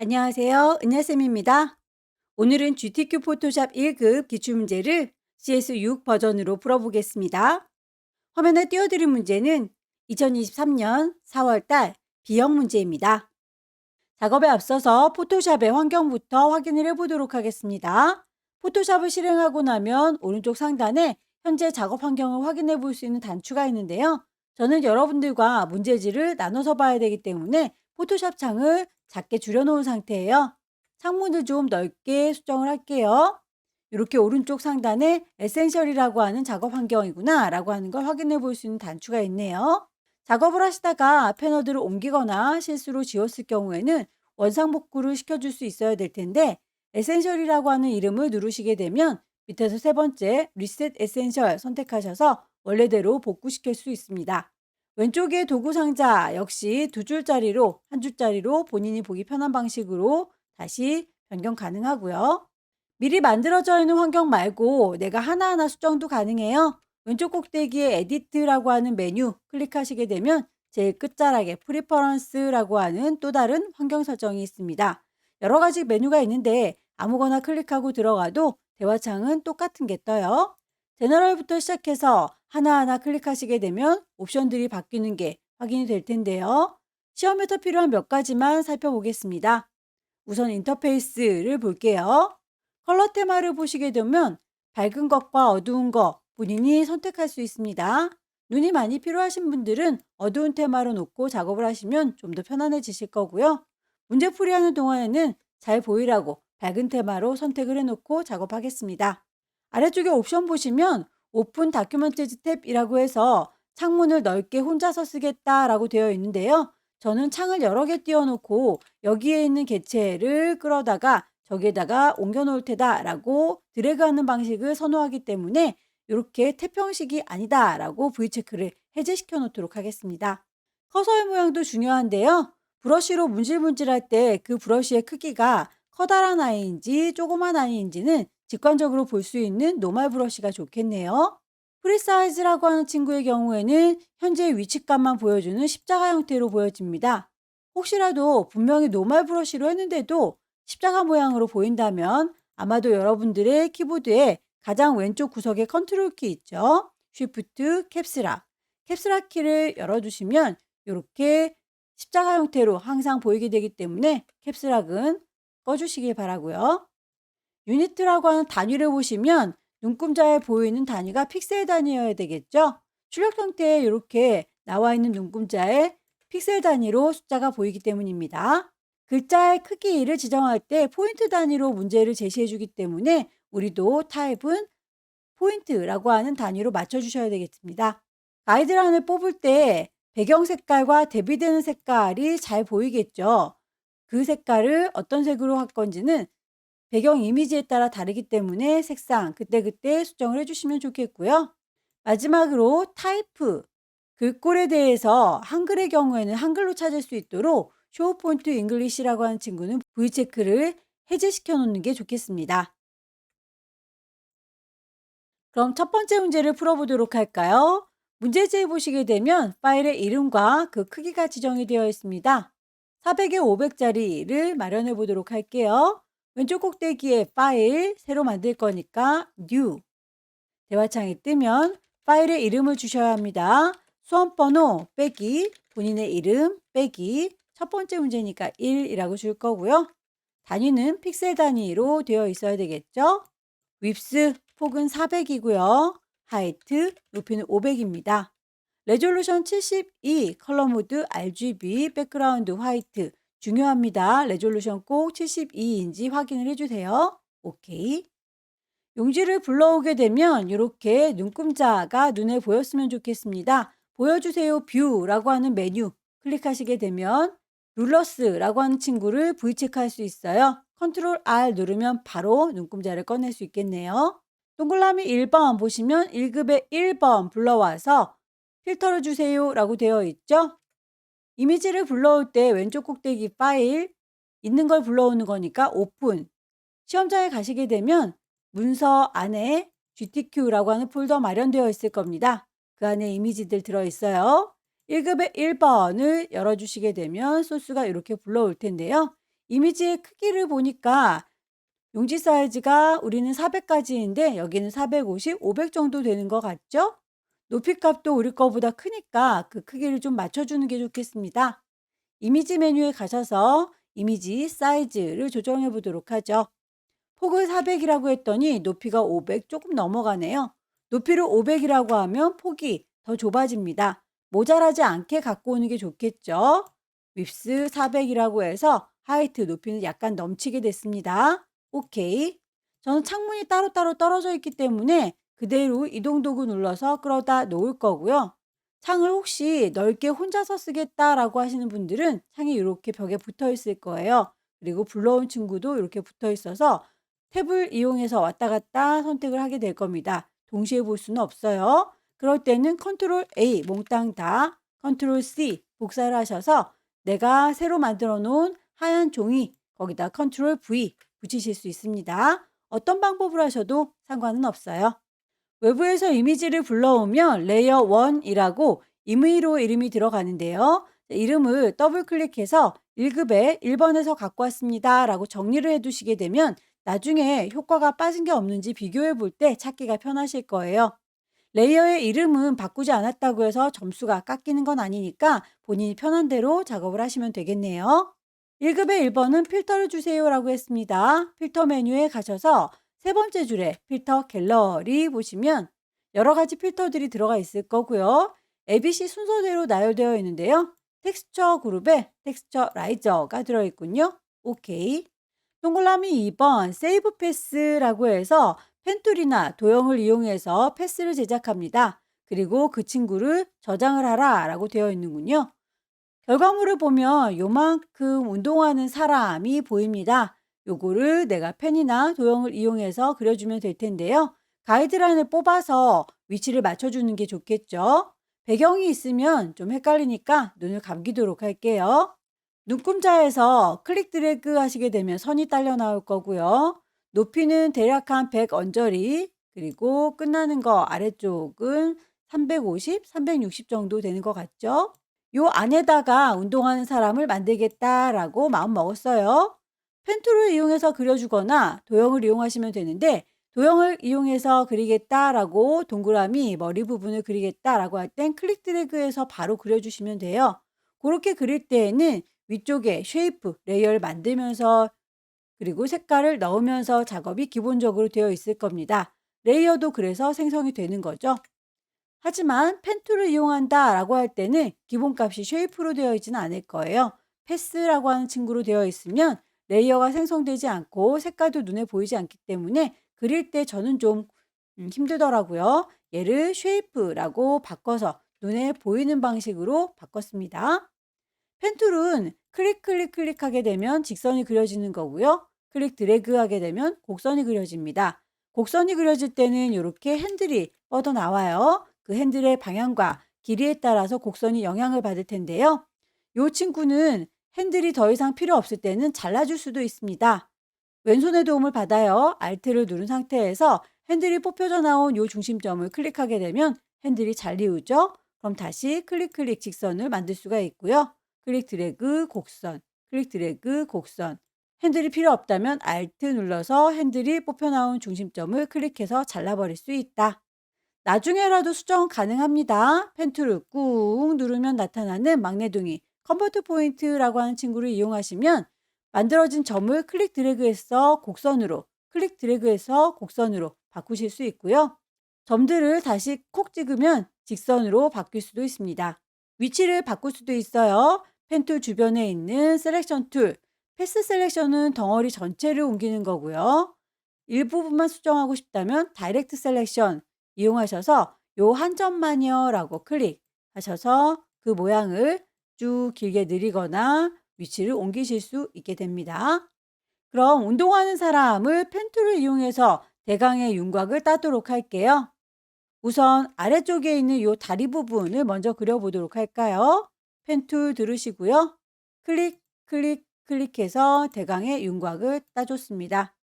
안녕하세요. 은하쌤입니다. 오늘은 GTQ 포토샵 1급 기출문제를 CS6 버전으로 풀어보겠습니다. 화면에 띄워드린 문제는 2023년 4월달 B형 문제입니다. 작업에 앞서서 포토샵의 환경부터 확인을 해보도록 하겠습니다. 포토샵을 실행하고 나면 오른쪽 상단에 현재 작업 환경을 확인해 볼 수 있는 단추가 있는데요. 저는 여러분들과 문제지를 나눠서 봐야 되기 때문에 포토샵 창을 작게 줄여놓은 상태예요. 창문을 좀 넓게 수정을 할게요. 이렇게 오른쪽 상단에 에센셜이라고 하는 작업 환경이구나 라고 하는 걸 확인해 볼 수 있는 단추가 있네요. 작업을 하시다가 패널들을 옮기거나 실수로 지웠을 경우에는 원상복구를 시켜줄 수 있어야 될 텐데 에센셜이라고 하는 이름을 누르시게 되면 밑에서 세 번째 리셋 에센셜 선택하셔서 원래대로 복구시킬 수 있습니다. 왼쪽의 도구 상자 역시 두 줄짜리로 한 줄짜리로 본인이 보기 편한 방식으로 다시 변경 가능하고요. 미리 만들어져 있는 환경 말고 내가 하나하나 수정도 가능해요. 왼쪽 꼭대기에 에디트라고 하는 메뉴 클릭하시게 되면 제일 끝자락에 프리퍼런스라고 하는 또 다른 환경 설정이 있습니다. 여러 가지 메뉴가 있는데 아무거나 클릭하고 들어가도 대화창은 똑같은 게 떠요. 제너럴부터 시작해서 하나하나 클릭하시게 되면 옵션들이 바뀌는 게 확인이 될 텐데요. 시험에서 필요한 몇 가지만 살펴보겠습니다. 우선 인터페이스를 볼게요. 컬러 테마를 보시게 되면 밝은 것과 어두운 것 본인이 선택할 수 있습니다. 눈이 많이 필요하신 분들은 어두운 테마로 놓고 작업을 하시면 좀 더 편안해지실 거고요. 문제 풀이하는 동안에는 잘 보이라고 밝은 테마로 선택을 해놓고 작업하겠습니다. 아래쪽에 옵션 보시면 오픈 다큐멘티즈 탭이라고 해서 창문을 넓게 혼자서 쓰겠다라고 되어 있는데요. 저는 창을 여러 개 띄워놓고 여기에 있는 객체를 끌어다가 저기에다가 옮겨 놓을 테다라고 드래그하는 방식을 선호하기 때문에 이렇게 탭 형식이 아니다라고 V체크를 해제시켜 놓도록 하겠습니다. 커서의 모양도 중요한데요. 브러쉬로 문질문질할 때 그 브러쉬의 크기가 커다란 아이인지 조그만 아이인지는 직관적으로 볼 수 있는 노멀 브러쉬가 좋겠네요. 프리사이즈라고 하는 친구의 경우에는 현재 위치감만 보여주는 십자가 형태로 보여집니다. 혹시라도 분명히 노멀 브러쉬로 했는데도 십자가 모양으로 보인다면 아마도 여러분들의 키보드에 가장 왼쪽 구석에 컨트롤 키 있죠. 쉬프트 캡스락. 캡스락 키를 열어두시면 이렇게 십자가 형태로 항상 보이게 되기 때문에 캡스락은 꺼주시길 바라고요. 유니트라고 하는 단위를 보시면 눈금자에 보이는 단위가 픽셀 단위여야 되겠죠? 출력 형태에 이렇게 나와 있는 눈금자에 픽셀 단위로 숫자가 보이기 때문입니다. 글자의 크기를 지정할 때 포인트 단위로 문제를 제시해 주기 때문에 우리도 타입은 포인트라고 하는 단위로 맞춰주셔야 되겠습니다. 가이드라인을 뽑을 때 배경 색깔과 대비되는 색깔이 잘 보이겠죠? 그 색깔을 어떤 색으로 할 건지는 배경 이미지에 따라 다르기 때문에 색상 그때그때 수정을 해주시면 좋겠고요. 마지막으로 타이프, 글꼴에 대해서 한글의 경우에는 한글로 찾을 수 있도록 쇼 폰트 잉글리시라고 하는 친구는 V체크를 해제시켜 놓는 게 좋겠습니다. 그럼 첫 번째 문제를 풀어보도록 할까요? 문제지에 보시게 되면 파일의 이름과 그 크기가 지정이 되어 있습니다. 400에 500짜리를 마련해 보도록 할게요. 왼쪽 꼭대기에 파일, 새로 만들 거니까 New. 대화창이 뜨면 파일의 이름을 주셔야 합니다. 수험번호 빼기, 본인의 이름 빼기, 첫 번째 문제니까 1이라고 줄 거고요. 단위는 픽셀 단위로 되어 있어야 되겠죠? 윕스 폭은 400이고요. 하이트 높이는 500입니다. 레졸루션 72 컬러 모드 RGB 백그라운드 화이트 중요합니다. 레졸루션 꼭 72인지 확인을 해주세요. 오케이. 용지를 불러오게 되면 이렇게 눈금자가 눈에 보였으면 좋겠습니다. 보여주세요 뷰라고 하는 메뉴 클릭하시게 되면 룰러스라고 하는 친구를 V체크할 수 있어요. 컨트롤 R 누르면 바로 눈금자를 꺼낼 수 있겠네요. 동그라미 1번 보시면 1급의 1번 불러와서 필터를 주세요 라고 되어 있죠. 이미지를 불러올 때 왼쪽 꼭대기 파일 있는 걸 불러오는 거니까 오픈. 시험장에 가시게 되면 문서 안에 GTQ라고 하는 폴더 마련되어 있을 겁니다. 그 안에 이미지들 들어있어요. 1급의 1번을 열어주시게 되면 소스가 이렇게 불러올 텐데요. 이미지의 크기를 보니까 용지 사이즈가 우리는 400까지인데 여기는 450, 500 정도 되는 것 같죠? 높이 값도 우리 거보다 크니까 그 크기를 좀 맞춰주는 게 좋겠습니다. 이미지 메뉴에 가셔서 이미지 사이즈를 조정해 보도록 하죠. 폭을 400이라고 했더니 높이가 500 조금 넘어가네요. 높이를 500이라고 하면 폭이 더 좁아집니다. 모자라지 않게 갖고 오는 게 좋겠죠. 윕스 400이라고 해서 하이트 높이는 약간 넘치게 됐습니다. 오케이. 저는 창문이 따로따로 떨어져 있기 때문에 그대로 이동 도구 눌러서 끌어다 놓을 거고요. 창을 혹시 넓게 혼자서 쓰겠다라고 하시는 분들은 창이 이렇게 벽에 붙어 있을 거예요. 그리고 불러온 친구도 이렇게 붙어 있어서 탭을 이용해서 왔다 갔다 선택을 하게 될 겁니다. 동시에 볼 수는 없어요. 그럴 때는 컨트롤 A 몽땅 다, 컨트롤 C 복사를 하셔서 내가 새로 만들어 놓은 하얀 종이 거기다 컨트롤 V 붙이실 수 있습니다. 어떤 방법을 하셔도 상관은 없어요. 외부에서 이미지를 불러오면 레이어 1이라고 임의로 이름이 들어가는데요. 이름을 더블 클릭해서 1급에 1번에서 갖고 왔습니다 라고 정리를 해 두시게 되면 나중에 효과가 빠진 게 없는지 비교해 볼 때 찾기가 편하실 거예요. 레이어의 이름은 바꾸지 않았다고 해서 점수가 깎이는 건 아니니까 본인이 편한 대로 작업을 하시면 되겠네요. 1급의 1번은 필터를 주세요라고 했습니다. 필터 메뉴에 가셔서 세 번째 줄에 필터 갤러리 보시면 여러 가지 필터들이 들어가 있을 거고요. ABC 순서대로 나열되어 있는데요. 텍스처 그룹에 텍스처 라이저가 들어있군요. 오케이. 동그라미 2번 세이브 패스라고 해서 펜툴이나 도형을 이용해서 패스를 제작합니다. 그리고 그 친구를 저장을 하라 라고 되어 있는군요. 결과물을 보면 요만큼 운동하는 사람이 보입니다. 요거를 내가 펜이나 도형을 이용해서 그려주면 될 텐데요. 가이드라인을 뽑아서 위치를 맞춰주는 게 좋겠죠. 배경이 있으면 좀 헷갈리니까 눈을 감기도록 할게요. 눈금자에서 클릭 드래그 하시게 되면 선이 딸려 나올 거고요. 높이는 대략 한 100 언저리, 그리고 끝나는 거 아래쪽은 350, 360 정도 되는 것 같죠? 요 안에다가 운동하는 사람을 만들겠다라고 마음 먹었어요. 펜툴을 이용해서 그려주거나 도형을 이용하시면 되는데 도형을 이용해서 그리겠다라고 동그라미 머리 부분을 그리겠다라고 할 땐 클릭 드래그해서 바로 그려주시면 돼요. 그렇게 그릴 때에는 위쪽에 쉐이프, 레이어를 만들면서 그리고 색깔을 넣으면서 작업이 기본적으로 되어 있을 겁니다. 레이어도 그래서 생성이 되는 거죠. 하지만 펜 툴을 이용한다라고 할 때는 기본값이 쉐이프로 되어 있지는 않을 거예요. 패스라고 하는 친구로 되어 있으면 레이어가 생성되지 않고 색깔도 눈에 보이지 않기 때문에 그릴 때 저는 좀 힘들더라고요. 얘를 쉐이프라고 바꿔서 눈에 보이는 방식으로 바꿨습니다. 펜 툴은 클릭하게 되면 직선이 그려지는 거고요. 클릭 드래그 하게 되면 곡선이 그려집니다. 곡선이 그려질 때는 이렇게 핸들이 뻗어 나와요. 그 핸들의 방향과 길이에 따라서 곡선이 영향을 받을 텐데요. 이 친구는 핸들이 더 이상 필요 없을 때는 잘라줄 수도 있습니다. 왼손의 도움을 받아요. Alt를 누른 상태에서 핸들이 뽑혀져 나온 이 중심점을 클릭하게 되면 핸들이 잘리우죠. 그럼 다시 클릭 직선을 만들 수가 있고요. 클릭 드래그 곡선, 클릭 드래그 곡선. 핸들이 필요 없다면 Alt 눌러서 핸들이 뽑혀 나온 중심점을 클릭해서 잘라버릴 수 있다. 나중에라도 수정 가능합니다. 펜 툴을 꾹 누르면 나타나는 막내둥이 컨버트 포인트라고 하는 친구를 이용하시면 만들어진 점을 클릭 드래그해서 곡선으로, 클릭 드래그해서 곡선으로 바꾸실 수 있고요. 점들을 다시 콕 찍으면 직선으로 바뀔 수도 있습니다. 위치를 바꿀 수도 있어요. 펜 툴 주변에 있는 셀렉션 툴, 패스 셀렉션은 덩어리 전체를 옮기는 거고요. 일부분만 수정하고 싶다면 다이렉트 셀렉션 이용하셔서 요 한 점만요라고 클릭하셔서 그 모양을 쭉 길게 늘리거나 위치를 옮기실 수 있게 됩니다. 그럼 운동하는 사람을 펜 툴을 이용해서 대강의 윤곽을 따도록 할게요. 우선 아래쪽에 있는 요 다리 부분을 먼저 그려보도록 할까요? 펜 툴 들으시고요. 클릭해서 대강의 윤곽을 따줬습니다.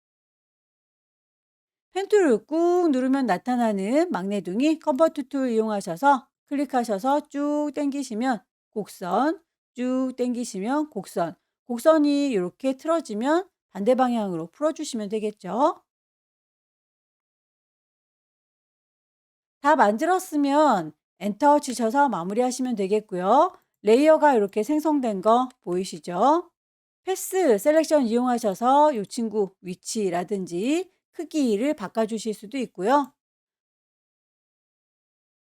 펜 툴을 꾹 누르면 나타나는 막내둥이 컨버트 툴 이용하셔서 클릭하셔서 쭉 당기시면 곡선, 쭉 당기시면 곡선. 곡선이 이렇게 틀어지면 반대 방향으로 풀어주시면 되겠죠. 다 만들었으면 엔터 치셔서 마무리하시면 되겠고요. 레이어가 이렇게 생성된 거 보이시죠? 패스 셀렉션 이용하셔서 이 친구 위치라든지 크기를 바꿔주실 수도 있고요.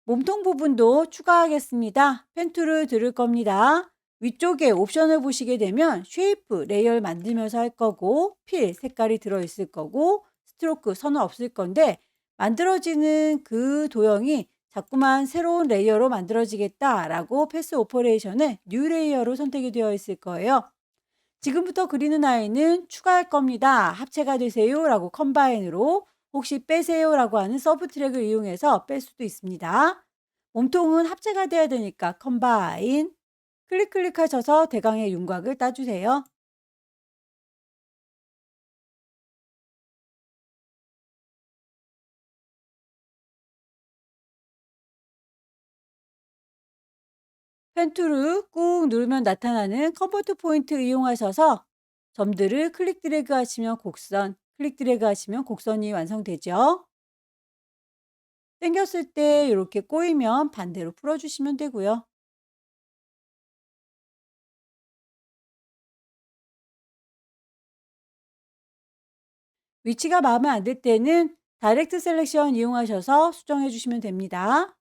몸통 부분도 추가하겠습니다. 펜 툴을 들을 겁니다. 위쪽에 옵션을 보시게 되면 쉐이프 레이어를 만들면서 할 거고 필 색깔이 들어있을 거고 스트로크 선은 없을 건데 만들어지는 그 도형이 자꾸만 새로운 레이어로 만들어지겠다라고 패스 오퍼레이션의 뉴 레이어로 선택이 되어 있을 거예요. 지금부터 그리는 아이는 추가할 겁니다. 합체가 되세요 라고 컴바인으로 혹시 빼세요 라고 하는 서브 트랙을 이용해서 뺄 수도 있습니다. 몸통은 합체가 돼야 되니까 컴바인 클릭하셔서 대강의 윤곽을 따주세요. 펜 툴을 꾹 누르면 나타나는 컨버트 포인트 이용하셔서 점들을 클릭 드래그 하시면 곡선, 클릭 드래그 하시면 곡선이 완성되죠. 당겼을 때 이렇게 꼬이면 반대로 풀어주시면 되고요. 위치가 마음에 안 들 때는 다이렉트 셀렉션 이용하셔서 수정해 주시면 됩니다.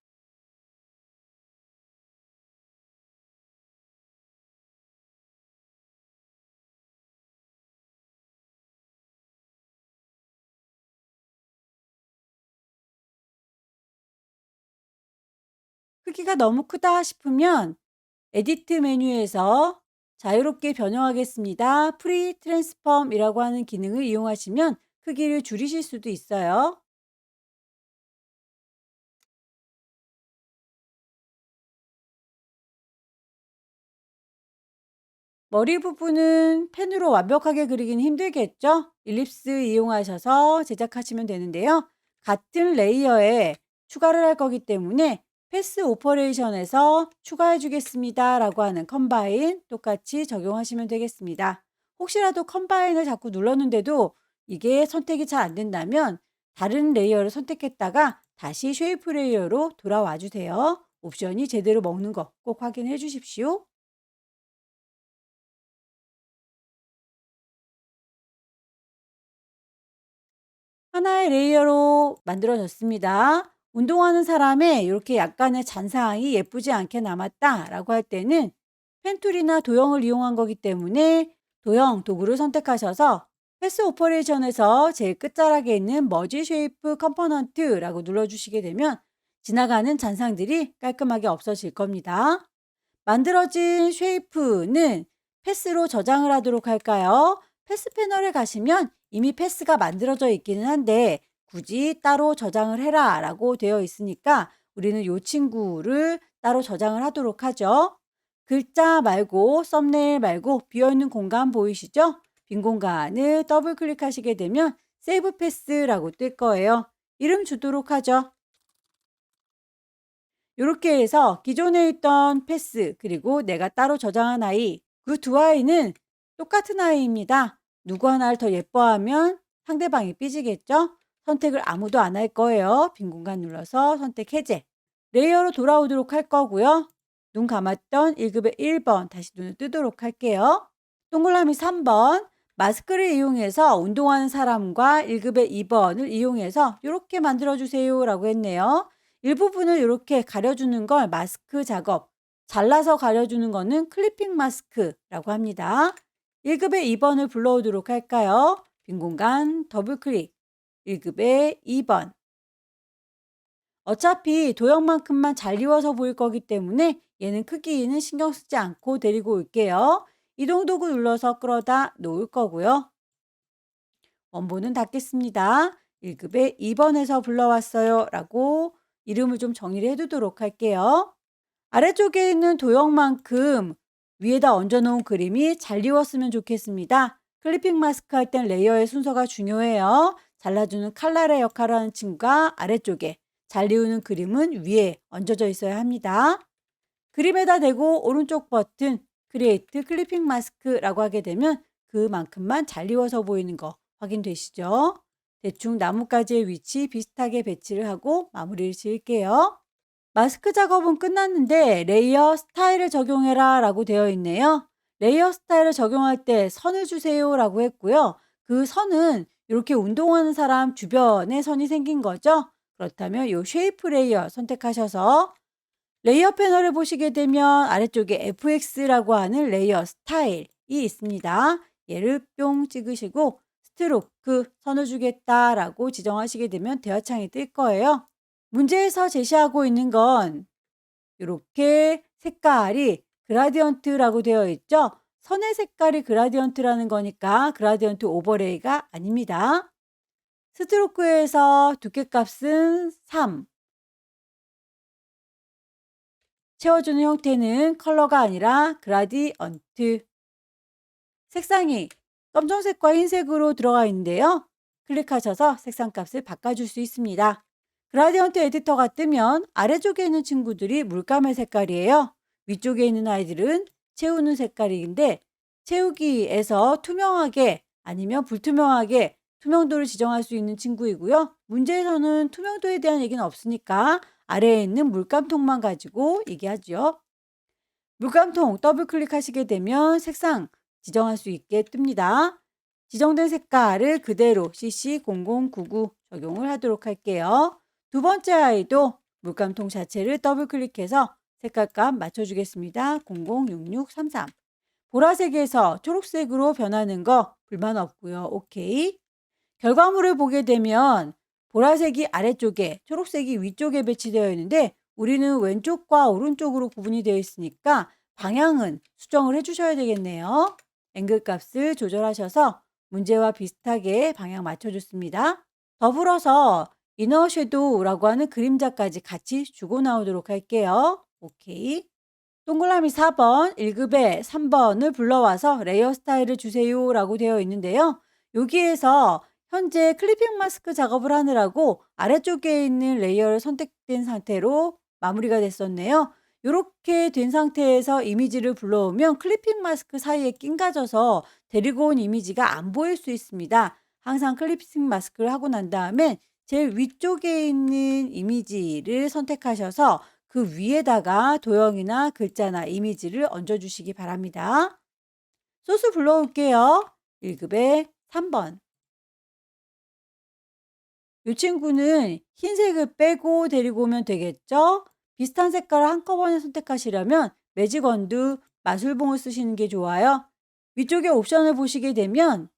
크기가 너무 크다 싶으면 에디트 메뉴에서 자유롭게 변형하겠습니다. 프리 트랜스폼이라고 하는 기능을 이용하시면 크기를 줄이실 수도 있어요. 머리 부분은 펜으로 완벽하게 그리기는 힘들겠죠? 일립스 이용하셔서 제작하시면 되는데요. 같은 레이어에 추가를 할 거기 때문에 패스 오퍼레이션에서 추가해 주겠습니다 라고 하는 컴바인 똑같이 적용하시면 되겠습니다. 혹시라도 컴바인을 자꾸 눌렀는데도 이게 선택이 잘 안 된다면 다른 레이어를 선택했다가 다시 쉐이프 레이어로 돌아와 주세요. 옵션이 제대로 먹는 거 꼭 확인해 주십시오. 하나의 레이어로 만들어졌습니다. 운동하는 사람의 이렇게 약간의 잔상이 예쁘지 않게 남았다라고 할 때는 펜툴이나 도형을 이용한 거기 때문에 도형 도구를 선택하셔서 패스 오퍼레이션에서 제일 끝자락에 있는 머지 쉐이프 컴포넌트라고 눌러주시게 되면 지나가는 잔상들이 깔끔하게 없어질 겁니다. 만들어진 쉐이프는 패스로 저장을 하도록 할까요? 패스 패널에 가시면 이미 패스가 만들어져 있기는 한데 굳이 따로 저장을 해라 라고 되어 있으니까 우리는 이 친구를 따로 저장을 하도록 하죠. 글자 말고 썸네일 말고 비어있는 공간 보이시죠? 빈 공간을 더블 클릭하시게 되면 세이브 패스라고 뜰 거예요. 이름 주도록 하죠. 이렇게 해서 기존에 있던 패스 그리고 내가 따로 저장한 아이 그 두 아이는 똑같은 아이입니다. 누구 하나를 더 예뻐하면 상대방이 삐지겠죠? 선택을 아무도 안 할 거예요. 빈 공간 눌러서 선택 해제. 레이어로 돌아오도록 할 거고요. 눈 감았던 1급의 1번 다시 눈을 뜨도록 할게요. 동그라미 3번 마스크를 이용해서 운동하는 사람과 1급의 2번을 이용해서 이렇게 만들어 주세요 라고 했네요. 일부분을 이렇게 가려주는 걸 마스크 작업, 잘라서 가려주는 거는 클리핑 마스크라고 합니다. 1급의 2번을 불러오도록 할까요? 빈 공간 더블 클릭. 1급의 2번. 어차피 도형만큼만 잘 이워서 보일 거기 때문에 얘는 크기는 신경 쓰지 않고 데리고 올게요. 이동 도구 눌러서 끌어다 놓을 거고요. 원본은 닫겠습니다. 1급의 2번에서 불러왔어요 라고 이름을 좀 정리를 해두도록 할게요. 아래쪽에 있는 도형만큼 위에다 얹어놓은 그림이 잘 이웠으면 좋겠습니다. 클리핑 마스크 할 땐 레이어의 순서가 중요해요. 잘라주는 칼날의 역할을 하는 친구가 아래쪽에, 잘 이우는 그림은 위에 얹어져 있어야 합니다. 그림에다 대고 오른쪽 버튼 크리에이트 클리핑 마스크라고 하게 되면 그만큼만 잘 이워서 보이는 거 확인되시죠? 대충 나뭇가지의 위치 비슷하게 배치를 하고 마무리를 지을게요. 마스크 작업은 끝났는데 레이어 스타일을 적용해라 라고 되어 있네요. 레이어 스타일을 적용할 때 선을 주세요 라고 했고요. 그 선은 이렇게 운동하는 사람 주변에 선이 생긴 거죠. 그렇다면 이 쉐이프 레이어 선택하셔서 레이어 패널을 보시게 되면 아래쪽에 FX라고 하는 레이어 스타일이 있습니다. 얘를 뿅 찍으시고 스트로크 선을 주겠다라고 지정하시게 되면 대화창이 뜰 거예요. 문제에서 제시하고 있는 건 이렇게 색깔이 그라디언트라고 되어 있죠. 선의 색깔이 그라디언트라는 거니까 그라디언트 오버레이가 아닙니다. 스트로크에서 두께값은 3, 채워주는 형태는 컬러가 아니라 그라디언트. 색상이 검정색과 흰색으로 들어가 있는데요. 클릭하셔서 색상 값을 바꿔줄 수 있습니다. 그라디언트 에디터가 뜨면 아래쪽에 있는 친구들이 물감의 색깔이에요. 위쪽에 있는 아이들은 채우는 색깔인데 채우기에서 투명하게 아니면 불투명하게 투명도를 지정할 수 있는 친구이고요. 문제에서는 투명도에 대한 얘기는 없으니까 아래에 있는 물감통만 가지고 얘기하죠. 물감통 더블 클릭하시게 되면 색상 지정할 수 있게 뜹니다. 지정된 색깔을 그대로 CC0099 적용을 하도록 할게요. 두 번째 아이도 물감통 자체를 더블 클릭해서 색깔값 맞춰주겠습니다. 006633. 보라색에서 초록색으로 변하는 거 불만 없고요. 오케이. 결과물을 보게 되면 보라색이 아래쪽에 초록색이 위쪽에 배치되어 있는데 우리는 왼쪽과 오른쪽으로 구분이 되어 있으니까 방향은 수정을 해주셔야 되겠네요. 앵글 값을 조절하셔서 문제와 비슷하게 방향 맞춰줬습니다. 더불어서 이너 섀도우라고 하는 그림자까지 같이 주고 나오도록 할게요. 오케이. 동그라미 4번, 1급에 3번을 불러와서 레이어 스타일을 주세요 라고 되어 있는데요. 여기에서 현재 클리핑 마스크 작업을 하느라고 아래쪽에 있는 레이어를 선택된 상태로 마무리가 됐었네요. 이렇게 된 상태에서 이미지를 불러오면 클리핑 마스크 사이에 낀가져서 데리고 온 이미지가 안 보일 수 있습니다. 항상 클리핑 마스크를 하고 난 다음에 제일 위쪽에 있는 이미지를 선택하셔서 그 위에다가 도형이나 글자나 이미지를 얹어주시기 바랍니다. 소스 불러올게요. 1급에 3번. 이 친구는 흰색을 빼고 데리고 오면 되겠죠? 비슷한 색깔을 한꺼번에 선택하시려면 매직 원두 마술봉을 쓰시는 게 좋아요. 위쪽에 옵션을 보시게 되면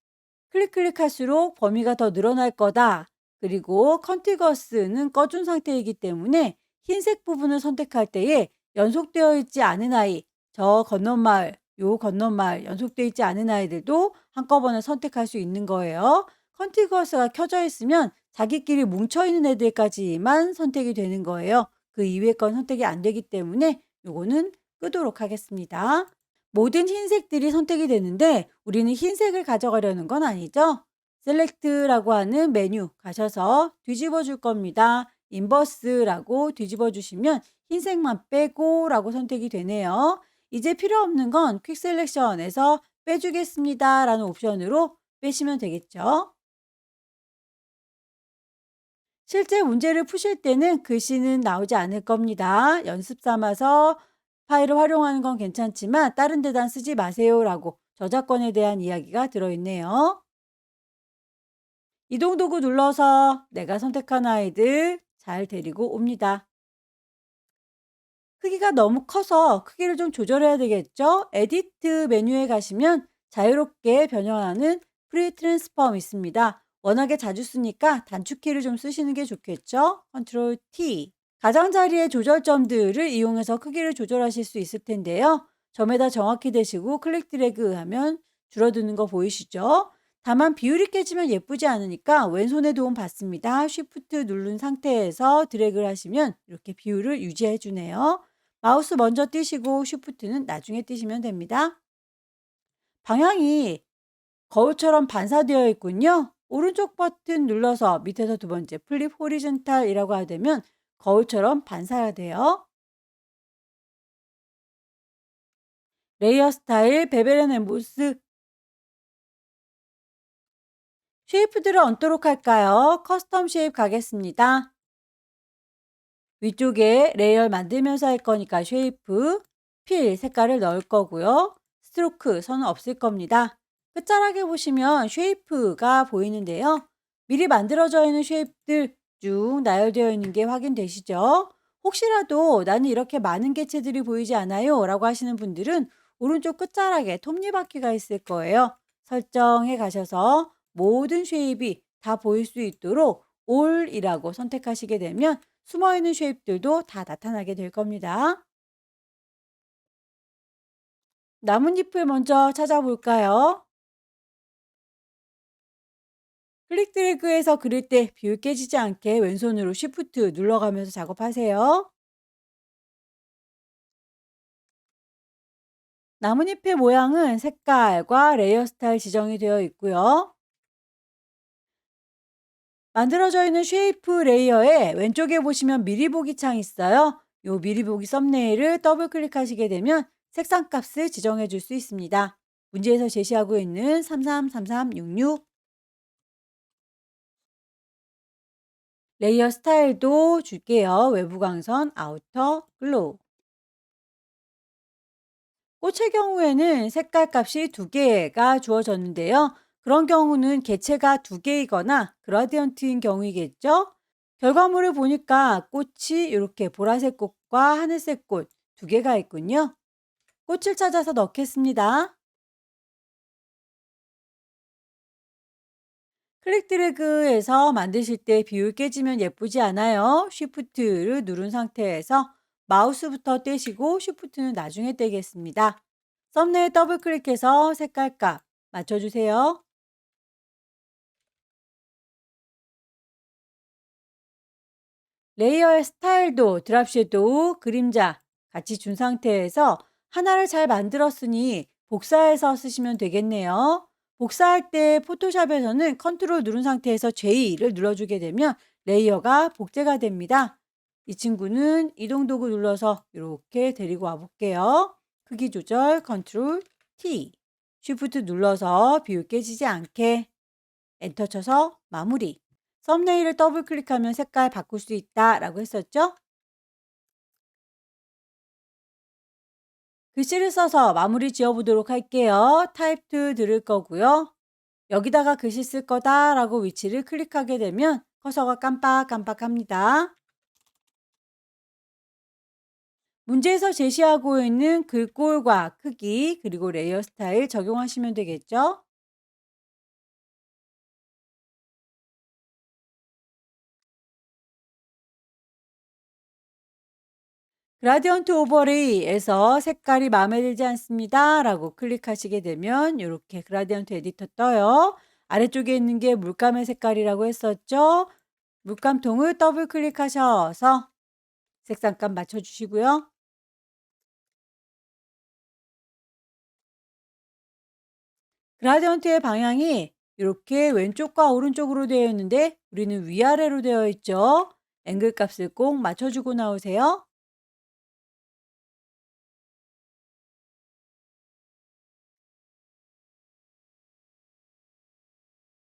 클릭할수록 범위가 더 늘어날 거다. 그리고 컨티거스는 꺼준 상태이기 때문에 흰색 부분을 선택할 때에 연속되어 있지 않은 아이, 저 건너마을, 요 건너마을 연속되어 있지 않은 아이들도 한꺼번에 선택할 수 있는 거예요. 컨티거스가 켜져 있으면 자기끼리 뭉쳐있는 애들까지만 선택이 되는 거예요. 그 이외의 건 선택이 안 되기 때문에 요거는 끄도록 하겠습니다. 모든 흰색들이 선택이 되는데 우리는 흰색을 가져가려는 건 아니죠. 셀렉트라고 하는 메뉴 가셔서 뒤집어 줄 겁니다. 인버스라고 뒤집어 주시면 흰색만 빼고 라고 선택이 되네요. 이제 필요 없는 건 퀵 셀렉션에서 빼주겠습니다 라는 옵션으로 빼시면 되겠죠. 실제 문제를 푸실 때는 글씨는 나오지 않을 겁니다. 연습 삼아서 파일을 활용하는 건 괜찮지만 다른 데다 쓰지 마세요라고 저작권에 대한 이야기가 들어있네요. 이동 도구 눌러서 내가 선택한 아이들 잘 데리고 옵니다. 크기가 너무 커서 크기를 좀 조절해야 되겠죠? 에디트 메뉴에 가시면 자유롭게 변형하는 프리 트랜스폼 있습니다. 워낙에 자주 쓰니까 단축키를 좀 쓰시는 게 좋겠죠? 컨트롤 T. 가장자리의 조절점들을 이용해서 크기를 조절하실 수 있을 텐데요. 점에다 정확히 대시고 클릭 드래그 하면 줄어드는 거 보이시죠? 다만 비율이 깨지면 예쁘지 않으니까 왼손의 도움 받습니다. 쉬프트 누른 상태에서 드래그를 하시면 이렇게 비율을 유지해 주네요. 마우스 먼저 띄시고 쉬프트는 나중에 띄시면 됩니다. 방향이 거울처럼 반사되어 있군요. 오른쪽 버튼 눌러서 밑에서 두 번째 플립 호리즌탈이라고 하되면 거울처럼 반사가 돼요. 레이어 스타일, 베벨 엠보스, 쉐이프들을 얹도록 할까요? 커스텀 쉐입 가겠습니다. 위쪽에 레이어 만들면서 할 거니까 쉐이프, 필 색깔을 넣을 거고요. 스트로크 선은 없을 겁니다. 끝자락에 보시면 쉐이프가 보이는데요. 미리 만들어져 있는 쉐입들 쭉 나열되어 있는 게 확인되시죠? 혹시라도 나는 이렇게 많은 개체들이 보이지 않아요 라고 하시는 분들은 오른쪽 끝자락에 톱니바퀴가 있을 거예요. 설정해 가셔서 모든 쉐입이 다 보일 수 있도록 올이라고 선택하시게 되면 숨어있는 쉐입들도 다 나타나게 될 겁니다. 나뭇잎을 먼저 찾아볼까요? 클릭 드래그해서 그릴 때 비율 깨지지 않게 왼손으로 Shift 눌러가면서 작업하세요. 나뭇잎의 모양은 색깔과 레이어 스타일 지정이 되어 있고요. 만들어져 있는 쉐이프 레이어에 왼쪽에 보시면 미리 보기 창 있어요. 요 미리 보기 썸네일을 더블 클릭하시게 되면 색상 값을 지정해 줄 수 있습니다. 문제에서 제시하고 있는 333366 레이어 스타일도 줄게요. 외부 광선, 아우터, 글로우. 꽃의 경우에는 색깔 값이 두 개가 주어졌는데요. 그런 경우는 개체가 두 개이거나 그라디언트인 경우이겠죠. 결과물을 보니까 꽃이 이렇게 보라색 꽃과 하늘색 꽃 두 개가 있군요. 꽃을 찾아서 넣겠습니다. 클릭 드래그해서 만드실 때 비율 깨지면 예쁘지 않아요. 쉬프트를 누른 상태에서 마우스부터 떼시고 쉬프트는 나중에 떼겠습니다. 썸네일 더블 클릭해서 색깔값 맞춰주세요. 레이어의 스타일도 드랍 섀도우, 그림자 같이 준 상태에서 하나를 잘 만들었으니 복사해서 쓰시면 되겠네요. 복사할 때 포토샵에서는 컨트롤 누른 상태에서 J를 눌러주게 되면 레이어가 복제가 됩니다. 이 친구는 이동 도구 눌러서 이렇게 데리고 와 볼게요. 크기 조절 컨트롤 T, 쉬프트 눌러서 비율 깨지지 않게 엔터 쳐서 마무리. 썸네일을 더블 클릭하면 색깔 바꿀 수 있다라고 했었죠? 글씨를 써서 마무리 지어보도록 할게요. 타입 to 들을 거고요. 여기다가 글씨 쓸 거다라고 위치를 클릭하게 되면 커서가 깜빡깜빡합니다. 문제에서 제시하고 있는 글꼴과 크기 그리고 레이어 스타일 적용하시면 되겠죠? 그라디언트 오버레이에서 색깔이 마음에 들지 않습니다. 라고 클릭하시게 되면 이렇게 그라디언트 에디터 떠요. 아래쪽에 있는 게 물감의 색깔이라고 했었죠. 물감통을 더블 클릭하셔서 색상감 맞춰주시고요. 그라디언트의 방향이 이렇게 왼쪽과 오른쪽으로 되어 있는데 우리는 위아래로 되어 있죠. 앵글 값을 꼭 맞춰주고 나오세요.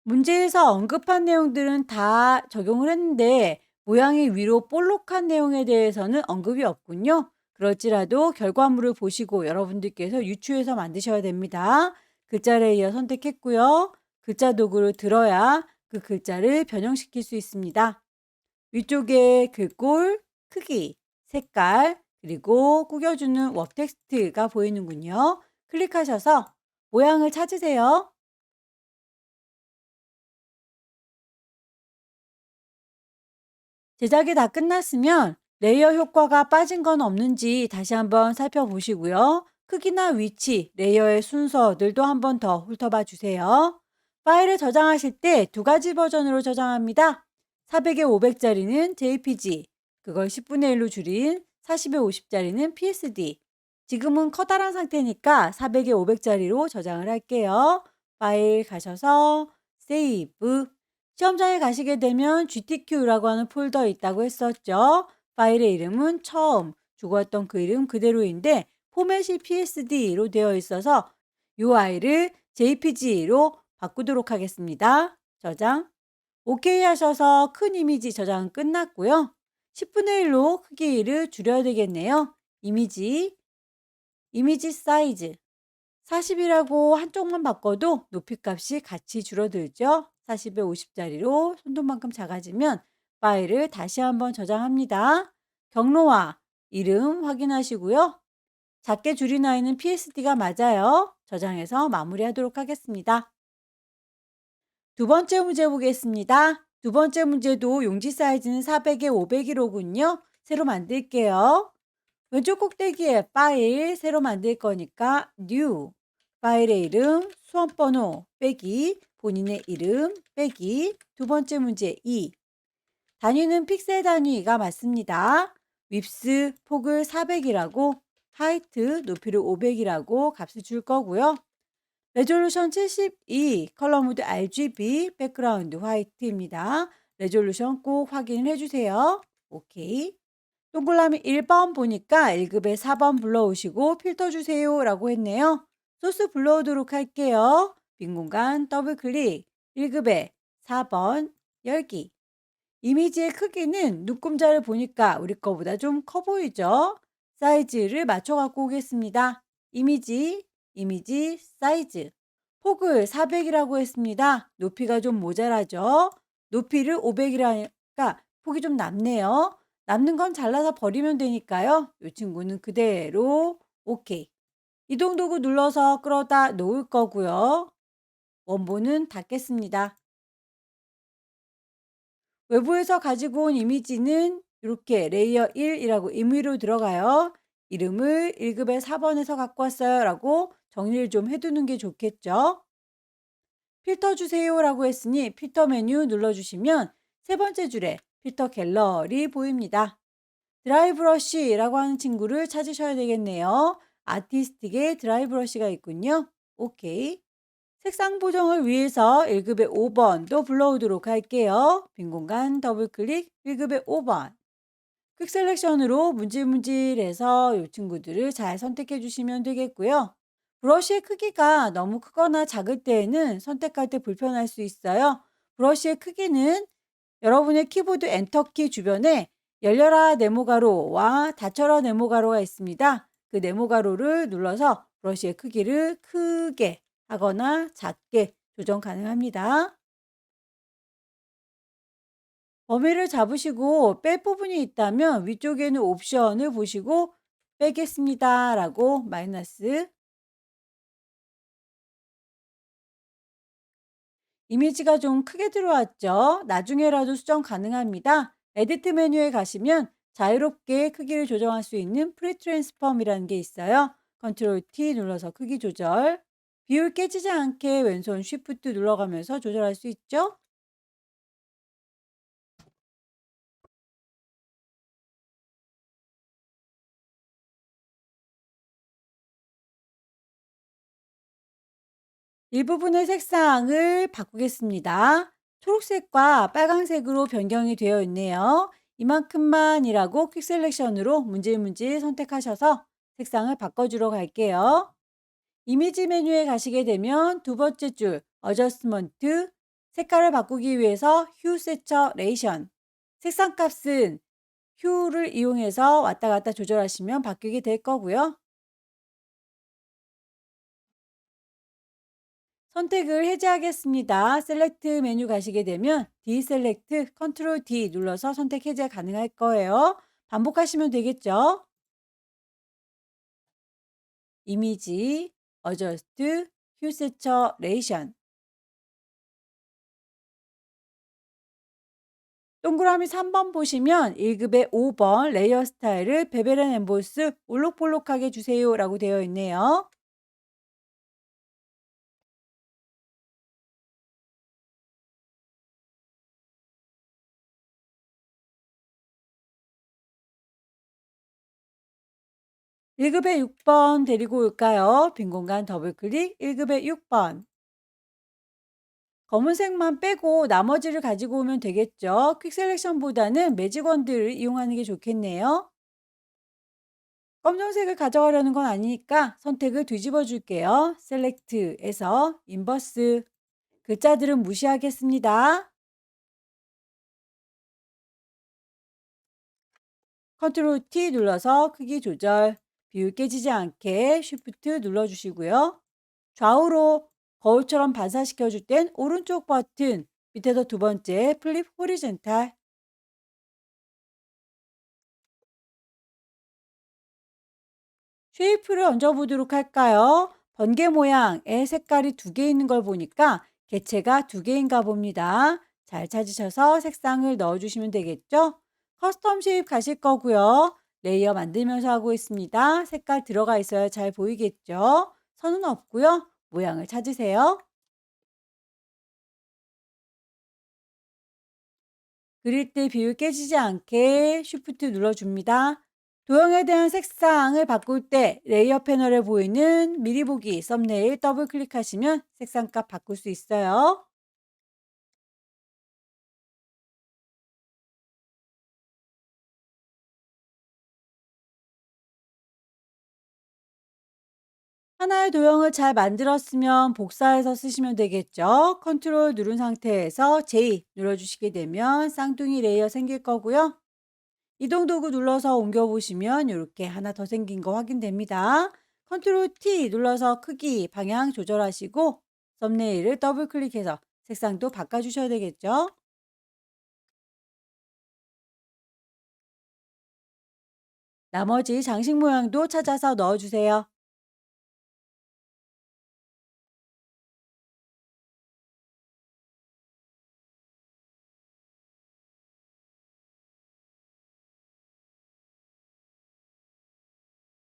문제에서 언급한 내용들은 다 적용을 했는데 모양이 위로 볼록한 내용에 대해서는 언급이 없군요. 그럴지라도 결과물을 보시고 여러분들께서 유추해서 만드셔야 됩니다. 글자 레이어 선택했고요. 글자 도구를 들어야 그 글자를 변형시킬 수 있습니다. 위쪽에 글꼴, 크기, 색깔, 그리고 꾸겨주는 워 텍스트가 보이는군요. 클릭하셔서 모양을 찾으세요. 제작이 다 끝났으면 레이어 효과가 빠진 건 없는지 다시 한번 살펴보시고요. 크기나 위치, 레이어의 순서들도 한번 더 훑어봐 주세요. 파일을 저장하실 때 두 가지 버전으로 저장합니다. 400에 500짜리는 JPG, 그걸 10분의 1로 줄인 40에 50짜리는 PSD. 지금은 커다란 상태니까 400에 500짜리로 저장을 할게요. 파일 가셔서 세이브. 시험장에 가시게 되면 GTQ라고 하는 폴더 있다고 했었죠. 파일의 이름은 처음 주고왔던 그 이름 그대로인데 포맷이 PSD로 되어 있어서 UI를 JPG로 바꾸도록 하겠습니다. 저장. OK 하셔서 큰 이미지 저장은 끝났고요. 10분의 1로 크기를 줄여야 되겠네요. 이미지 사이즈 40이라고 한쪽만 바꿔도 높이 값이 같이 줄어들죠. 40에 50짜리로 손톱만큼 작아지면 파일을 다시 한번 저장합니다. 경로와 이름 확인하시고요. 작게 줄인 아이는 PSD가 맞아요. 저장해서 마무리하도록 하겠습니다. 두 번째 문제 보겠습니다. 두 번째 문제도 용지 사이즈는 400에 500이로군요. 새로 만들게요. 왼쪽 꼭대기에 파일 새로 만들 거니까 new 파일의 이름 수험번호 빼기 본인의 이름 빼기 두 번째 문제 2 단위는 픽셀 단위가 맞습니다. 윕스 폭을 400이라고 하이트 높이를 500이라고 값을 줄 거고요. 레졸루션 72 컬러 모드 RGB 백그라운드 화이트입니다. 레졸루션 꼭 확인을 해주세요. 오케이. 동그라미 1번 보니까 1급에 4번 불러오시고 필터 주세요 라고 했네요. 소스 불러오도록 할게요. 빈 공간 더블 클릭 1급에 4번 열기. 이미지의 크기는 눈금자를 보니까 우리 거보다 좀 커 보이죠? 사이즈를 맞춰 갖고 오겠습니다. 이미지 사이즈. 폭을 400이라고 했습니다. 높이가 좀 모자라죠? 높이를 500이라니까 폭이 좀 남네요. 남는 건 잘라서 버리면 되니까요. 이 친구는 그대로 오케이. 이동 도구 눌러서 끌어다 놓을 거고요. 원본은 닫겠습니다. 외부에서 가지고 온 이미지는 이렇게 레이어 1이라고 임의로 들어가요. 이름을 1급에 4번에서 갖고 왔어요 라고 정리를 좀 해두는 게 좋겠죠. 필터 주세요 라고 했으니 필터 메뉴 눌러주시면 세 번째 줄에 필터 갤러리 보입니다. 드라이 브러쉬라고 하는 친구를 찾으셔야 되겠네요. 아티스틱에 드라이 브러쉬가 있군요. 오케이. 색상 보정을 위해서 1급의 5번도 불러오도록 할게요. 빈 공간 더블 클릭 1급의 5번. 퀵 셀렉션으로 문질문질해서 이 친구들을 잘 선택해 주시면 되겠고요. 브러쉬의 크기가 너무 크거나 작을 때에는 선택할 때 불편할 수 있어요. 브러쉬의 크기는 여러분의 키보드 엔터키 주변에 열려라 네모가로와 닫혀라 네모가로가 있습니다. 그 네모가로를 눌러서 브러쉬의 크기를 크게 하거나 작게 조정 가능합니다. 범위를 잡으시고 뺄 부분이 있다면 위쪽에는 옵션을 보시고 빼겠습니다 라고 마이너스. 이미지가 좀 크게 들어왔죠. 나중에라도 수정 가능합니다. 에디트 메뉴에 가시면 자유롭게 크기를 조정할 수 있는 프리 트랜스폼이라는 게 있어요. 컨트롤 T 눌러서 크기 조절. 비율 깨지지 않게 왼손 쉬프트 눌러가면서 조절할 수 있죠. 일부분의 색상을 바꾸겠습니다. 초록색과 빨강색으로 변경이 되어 있네요. 이만큼만이라고 퀵 셀렉션으로 문질문질 선택하셔서 색상을 바꿔주러 갈게요. 이미지 메뉴에 가시게 되면 두 번째 줄 어저스먼트 색깔을 바꾸기 위해서 휴 세처레이션 색상 값은 휴를 이용해서 왔다 갔다 조절하시면 바뀌게 될 거고요. 선택을 해제하겠습니다. 셀렉트 메뉴 가시게 되면 디셀렉트 컨트롤 D 눌러서 선택 해제 가능할 거예요. 반복하시면 되겠죠. 이미지 어저스트 휴 세처레이션 동그라미 3번 보시면 1급의 5번 레이어 스타일을 베벨 앤 엠보스 올록볼록하게 주세요 라고 되어 있네요. 일 1급의 6번 데리고 올까요? 빈 공간 더블 클릭 1급의 6번. 검은색만 빼고 나머지를 가지고 오면 되겠죠. 퀵 셀렉션보다는 매직원들을 이용하는 게 좋겠네요. 검정색을 가져가려는 건 아니니까 선택을 뒤집어 줄게요. 셀렉트에서 인버스. 글자들은 무시하겠습니다. 컨트롤 T 눌러서 크기 조절. 비율 깨지지 않게 쉬프트 눌러주시고요. 좌우로 거울처럼 반사시켜 줄 땐 오른쪽 버튼, 밑에서 두 번째 플립 호리젠탈. 쉐이프를 얹어보도록 할까요? 번개 모양의 색깔이 두 개 있는 걸 보니까 개체가 두 개인가 봅니다. 잘 찾으셔서 색상을 넣어주시면 되겠죠? 커스텀 쉐입 가실 거고요. 레이어 만들면서 하고 있습니다. 색깔 들어가 있어야 잘 보이겠죠? 선은 없고요. 모양을 찾으세요. 그릴 때 비율 깨지지 않게 쉬프트 눌러줍니다. 도형에 대한 색상을 바꿀 때 레이어 패널에 보이는 미리 보기 썸네일 더블 클릭하시면 색상값 바꿀 수 있어요. 하나의 도형을 잘 만들었으면 복사해서 쓰시면 되겠죠. 컨트롤 누른 상태에서 J 눌러주시게 되면 쌍둥이 레이어 생길 거고요. 이동 도구 눌러서 옮겨 보시면 이렇게 하나 더 생긴 거 확인됩니다. 컨트롤 T 눌러서 크기, 방향 조절하시고 썸네일을 더블 클릭해서 색상도 바꿔 주셔야 되겠죠. 나머지 장식 모양도 찾아서 넣어 주세요.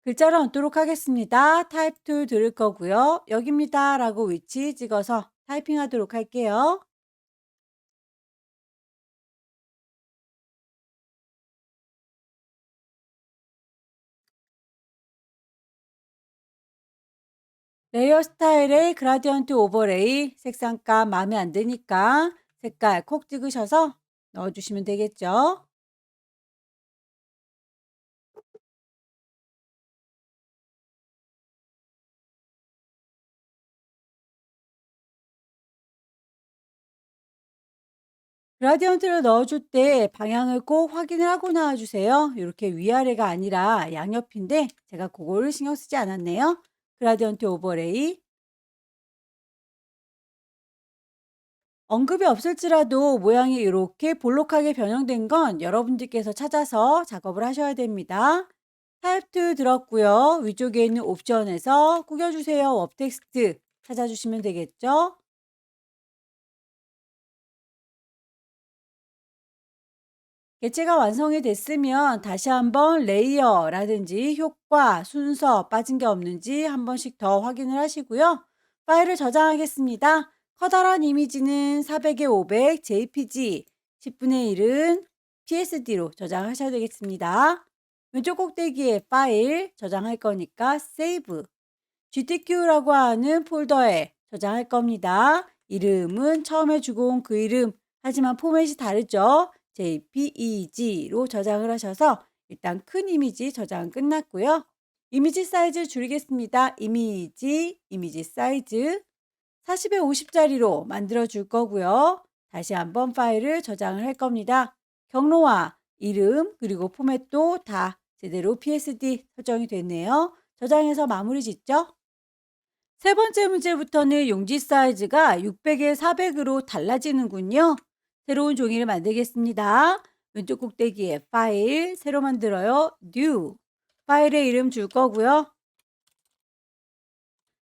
글자를 얹도록 하겠습니다. 타입 툴 들을 거고요. 여기입니다 라고 위치 찍어서 타이핑하도록 할게요. 레이어 스타일의 그라디언트 오버레이 색상값 마음에 안 드니까 색깔 콕 찍으셔서 넣어주시면 되겠죠. 그라디언트를 넣어줄 때 방향을 꼭 확인을 하고 나와주세요. 이렇게 위아래가 아니라 양옆인데 제가 그거를 신경 쓰지 않았네요. 그라디언트 오버레이. 언급이 없을지라도 모양이 이렇게 볼록하게 변형된 건 여러분들께서 찾아서 작업을 하셔야 됩니다. 타입 툴 들었고요. 위쪽에 있는 옵션에서 꾸겨주세요. 업 텍스트 찾아주시면 되겠죠. 개체가 완성이 됐으면 다시 한번 레이어라든지 효과, 순서 빠진 게 없는지 한 번씩 더 확인을 하시고요. 파일을 저장하겠습니다. 커다란 이미지는 400에 500 JPG, 10분의 1은 PSD로 저장하셔야 되겠습니다. 왼쪽 꼭대기에 파일 저장할 거니까 세이브, GTQ라고 하는 폴더에 저장할 겁니다. 이름은 처음에 주고 온 그 이름, 하지만 포맷이 다르죠. JPEG로 저장을 하셔서 일단 큰 이미지 저장 끝났고요. 이미지 사이즈 줄이겠습니다. 이미지 사이즈 40에 50짜리로 만들어 줄 거고요. 다시 한번 파일을 저장을 할 겁니다. 경로와 이름 그리고 포맷도 다 제대로 PSD 설정이 됐네요. 저장해서 마무리 짓죠. 세 번째 문제부터는 용지 사이즈가 600에 400으로 달라지는군요. 새로운 종이를 만들겠습니다. 왼쪽 꼭대기에 파일, 새로 만들어요. New. 파일의 이름 줄 거고요.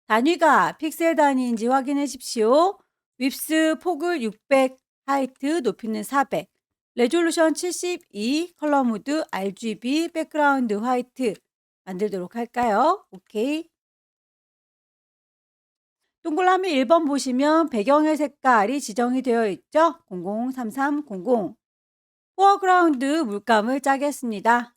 단위가 픽셀 단위인지 확인해 주십시오. 윕스 폭을 600, 하이트 높이는 400, 레졸루션 72, 컬러 모드 RGB, 백그라운드 화이트 만들도록 할까요? 오케이. 동그라미 1번 보시면 배경의 색깔이 지정이 되어 있죠? 003300. 포어그라운드 물감을 짜겠습니다.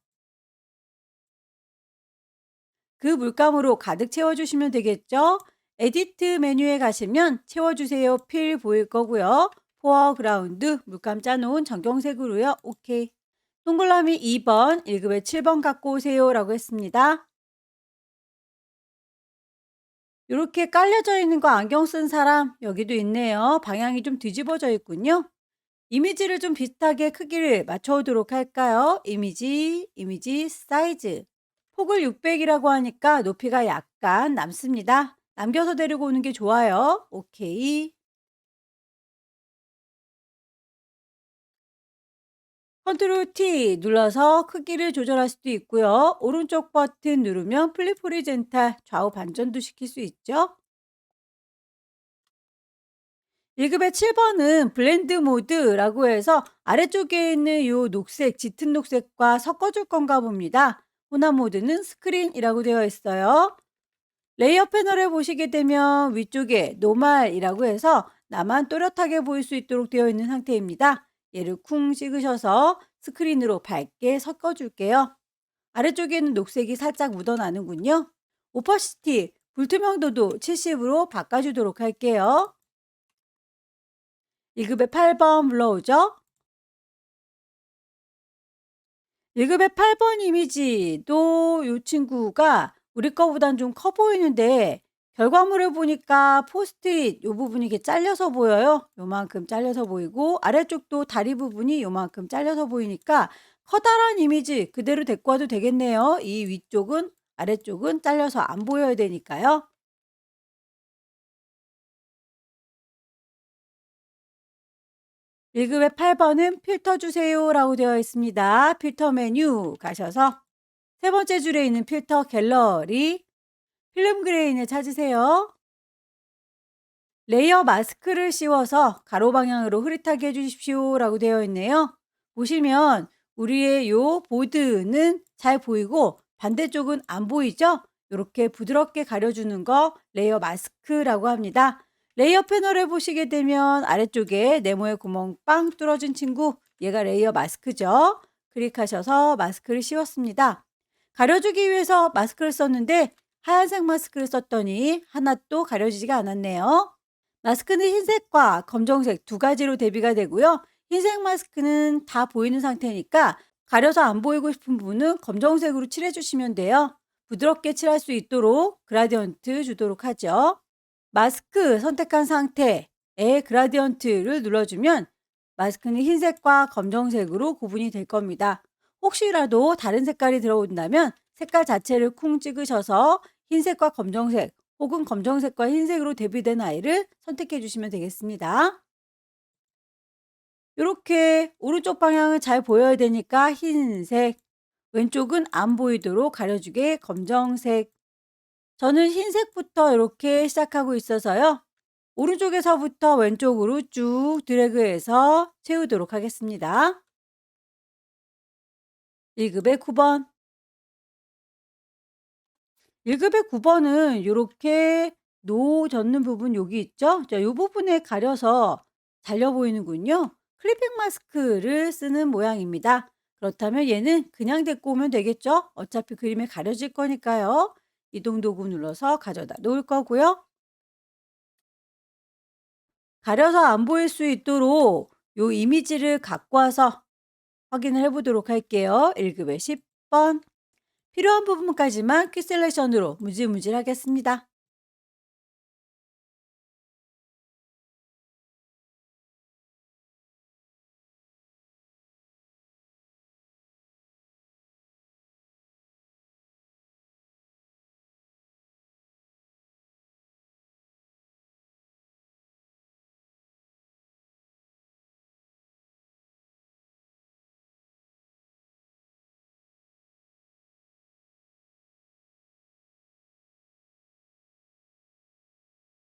그 물감으로 가득 채워주시면 되겠죠? 에디트 메뉴에 가시면 채워주세요 필 보일 거고요. 포어그라운드 물감 짜놓은 전경색으로요. 오케이. 동글라미 2번 1급에 7번 갖고 오세요 라고 했습니다. 이렇게 깔려져 있는 거 안경 쓴 사람 여기도 있네요. 방향이 좀 뒤집어져 있군요. 이미지를 좀 비슷하게 크기를 맞춰오도록 할까요? 이미지, 사이즈. 폭을 600이라고 하니까 높이가 약간 남습니다. 남겨서 데리고 오는 게 좋아요. 오케이. 컨트롤 T 눌러서 크기를 조절할 수도 있고요. 오른쪽 버튼 누르면 플립 호리젠탈 좌우 반전도 시킬 수 있죠. 1급의 7번은 블렌드 모드라고 해서 아래쪽에 있는 요 녹색, 짙은 녹색과 섞어줄 건가 봅니다. 혼합 모드는 스크린이라고 되어 있어요. 레이어 패널을 보시게 되면 위쪽에 노말이라고 해서 나만 또렷하게 보일 수 있도록 되어 있는 상태입니다. 얘를 쿵 찍으셔서 스크린으로 밝게 섞어줄게요. 아래쪽에는 녹색이 살짝 묻어나는군요. 오퍼시티, 불투명도도 70으로 바꿔주도록 할게요. 1급의 8번 불러오죠. 1급의 8번 이미지도 이 친구가 우리 거보단 좀 커 보이는데 결과물을 보니까 포스트잇 요 부분이 이렇게 잘려서 보여요. 요만큼 잘려서 보이고 아래쪽도 다리 부분이 요만큼 잘려서 보이니까 커다란 이미지 그대로 데리고 와도 되겠네요. 이 위쪽은 아래쪽은 잘려서 안 보여야 되니까요. 1급의 8번은 필터 주세요라고 되어 있습니다. 필터 메뉴 가셔서 세 번째 줄에 있는 필터 갤러리 필름 그레인을 찾으세요. 레이어 마스크를 씌워서 가로 방향으로 흐릿하게 해주십시오라고 되어 있네요. 보시면 우리의 요 보드는 잘 보이고 반대쪽은 안 보이죠? 이렇게 부드럽게 가려주는 거 레이어 마스크라고 합니다. 레이어 패널을 보시게 되면 아래쪽에 네모의 구멍 빵 뚫어진 친구 얘가 레이어 마스크죠. 클릭하셔서 마스크를 씌웠습니다. 가려주기 위해서 마스크를 썼는데 하얀색 마스크를 썼더니 하나도 가려지지가 않았네요. 마스크는 흰색과 검정색 두 가지로 대비가 되고요. 흰색 마스크는 다 보이는 상태니까 가려서 안 보이고 싶은 부분은 검정색으로 칠해 주시면 돼요. 부드럽게 칠할 수 있도록 그라디언트 주도록 하죠. 마스크 선택한 상태에 그라디언트를 눌러주면 마스크는 흰색과 검정색으로 구분이 될 겁니다. 혹시라도 다른 색깔이 들어온다면 색깔 자체를 쿵 찍으셔서 흰색과 검정색 혹은 검정색과 흰색으로 대비된 아이를 선택해 주시면 되겠습니다. 이렇게 오른쪽 방향은 잘 보여야 되니까 흰색, 왼쪽은 안 보이도록 가려주게 검정색. 저는 흰색부터 이렇게 시작하고 있어서요. 오른쪽에서부터 왼쪽으로 쭉 드래그해서 채우도록 하겠습니다. 1급의 9번. 1급의 9번은 이렇게 노 젓는 부분 여기 있죠? 자, 요 부분에 가려서 잘려 보이는군요. 클리핑 마스크를 쓰는 모양입니다. 그렇다면 얘는 그냥 데리고 오면 되겠죠? 어차피 그림에 가려질 거니까요. 이동 도구 눌러서 가져다 놓을 거고요. 가려서 안 보일 수 있도록 요 이미지를 갖고 와서 확인을 해 보도록 할게요. 1급의 10번. 필요한 부분까지만 퀵 셀렉션으로 무질무질 하겠습니다.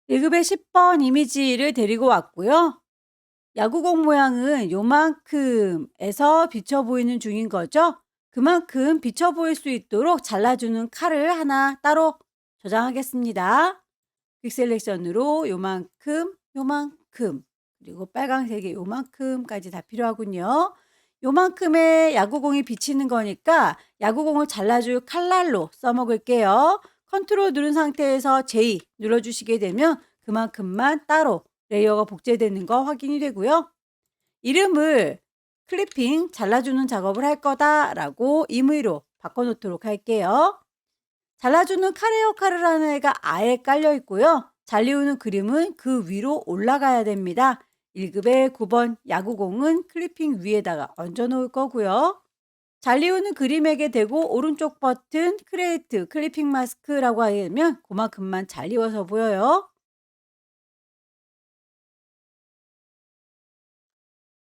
1급의 10번 이미지를 데리고 왔고요. 야구공 모양은 요만큼에서 비쳐 보이는 중인 거죠. 그만큼 비쳐 보일 수 있도록 잘라주는 칼을 하나 따로 저장하겠습니다. 퀵 셀렉션으로 요만큼, 요만큼, 그리고 빨강색의 요만큼까지 다 필요하군요. 요만큼의 야구공이 비치는 거니까 야구공을 잘라줄 칼날로 써먹을게요. 컨트롤 누른 상태에서 J 눌러주시게 되면 그만큼만 따로 레이어가 복제되는 거 확인이 되고요. 이름을 클리핑 잘라주는 작업을 할 거다라고 임의로 바꿔놓도록 할게요. 잘라주는 카레 역할을 하는 애가 아예 깔려 있고요. 잘리우는 그림은 그 위로 올라가야 됩니다. 1급의 9번 야구공은 클리핑 위에다가 얹어 놓을 거고요. 잘리우는 그림에게 대고 오른쪽 버튼 크리에이트 클리핑 마스크라고 하면 그만큼만 잘리워서 보여요.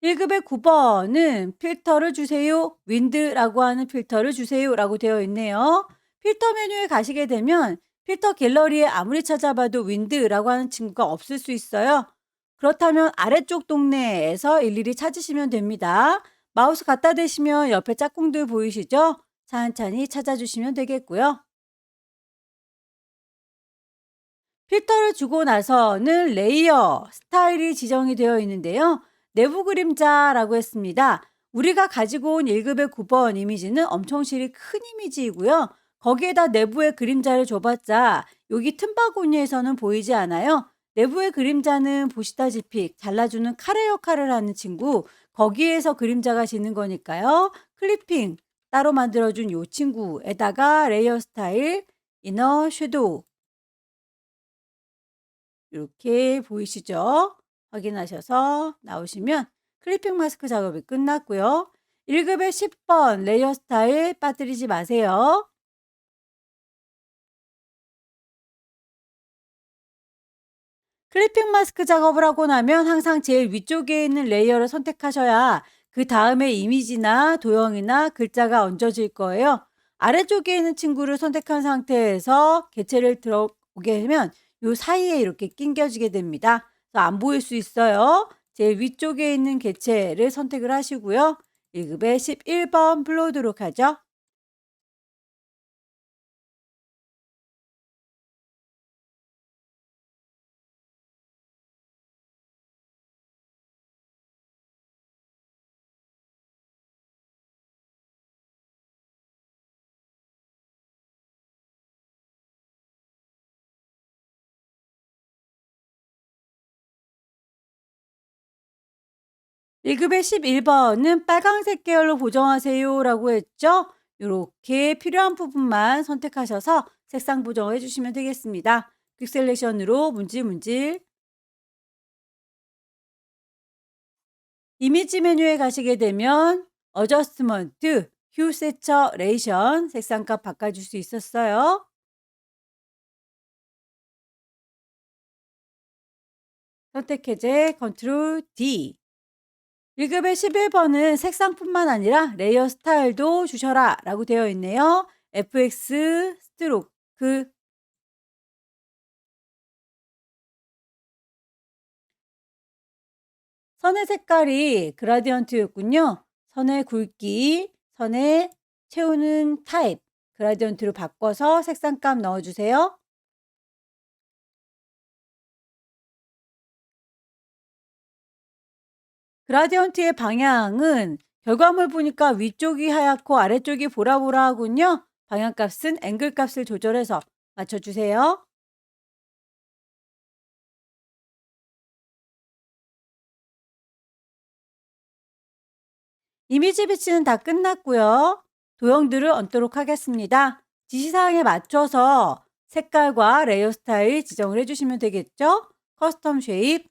1급의 9번은 필터를 주세요. 윈드라고 하는 필터를 주세요. 라고 되어 있네요. 필터 메뉴에 가시게 되면 필터 갤러리에 아무리 찾아봐도 윈드라고 하는 친구가 없을 수 있어요. 그렇다면 아래쪽 동네에서 일일이 찾으시면 됩니다. 마우스 갖다 대시면 옆에 짝꿍들 보이시죠? 찬찬히 찾아주시면 되겠고요. 필터를 주고 나서는 레이어, 스타일이 지정이 되어 있는데요. 내부 그림자라고 했습니다. 우리가 가지고 온 1급의 9번 이미지는 엄청 실이 큰 이미지이고요. 거기에다 내부의 그림자를 줘봤자 여기 틈바구니에서는 보이지 않아요. 내부의 그림자는 보시다시피 잘라주는 카레 역할을 하는 친구, 거기에서 그림자가 지는 거니까요. 클리핑 따로 만들어준 이 친구에다가 레이어 스타일, 이너 섀도우 이렇게 보이시죠? 확인하셔서 나오시면 클리핑 마스크 작업이 끝났고요. 1급의 10번 레이어 스타일 빠뜨리지 마세요. 클리핑 마스크 작업을 하고 나면 항상 제일 위쪽에 있는 레이어를 선택하셔야 그 다음에 이미지나 도형이나 글자가 얹어질 거예요. 아래쪽에 있는 친구를 선택한 상태에서 개체를 들어오게 하면 이 사이에 이렇게 낑겨지게 됩니다. 그래서 안 보일 수 있어요. 제일 위쪽에 있는 개체를 선택을 하시고요. 1급의 11번 불러오도록 하죠. "1 급의 11 번은 빨강색 계열로 보정하세요."라고 했죠. 요렇게 필요한 부분만 선택하셔서 색상 보정을 해 주시면 되겠습니다. 퀵 셀렉션으로 문질문질 이미지 메뉴에 가시게 되면 어저스트먼트, 휴 세처레이션 색상값 바꿔줄 수 있었어요. 선택 해제 컨트롤 D 1급의 11번은 색상뿐만 아니라 레이어 스타일도 주셔라 라고 되어 있네요. FX 스트로크 선의 색깔이 그라디언트였군요. 선의 굵기, 선의 채우는 타입, 그라디언트로 바꿔서 색상값 넣어주세요. 그라디언트의 방향은 결과물 보니까 위쪽이 하얗고 아래쪽이 보라보라 하군요. 방향값은 앵글 값을 조절해서 맞춰주세요. 이미지 배치는 다 끝났고요. 도형들을 얹도록 하겠습니다. 지시사항에 맞춰서 색깔과 레이어 스타일 지정을 해주시면 되겠죠? 커스텀 쉐입,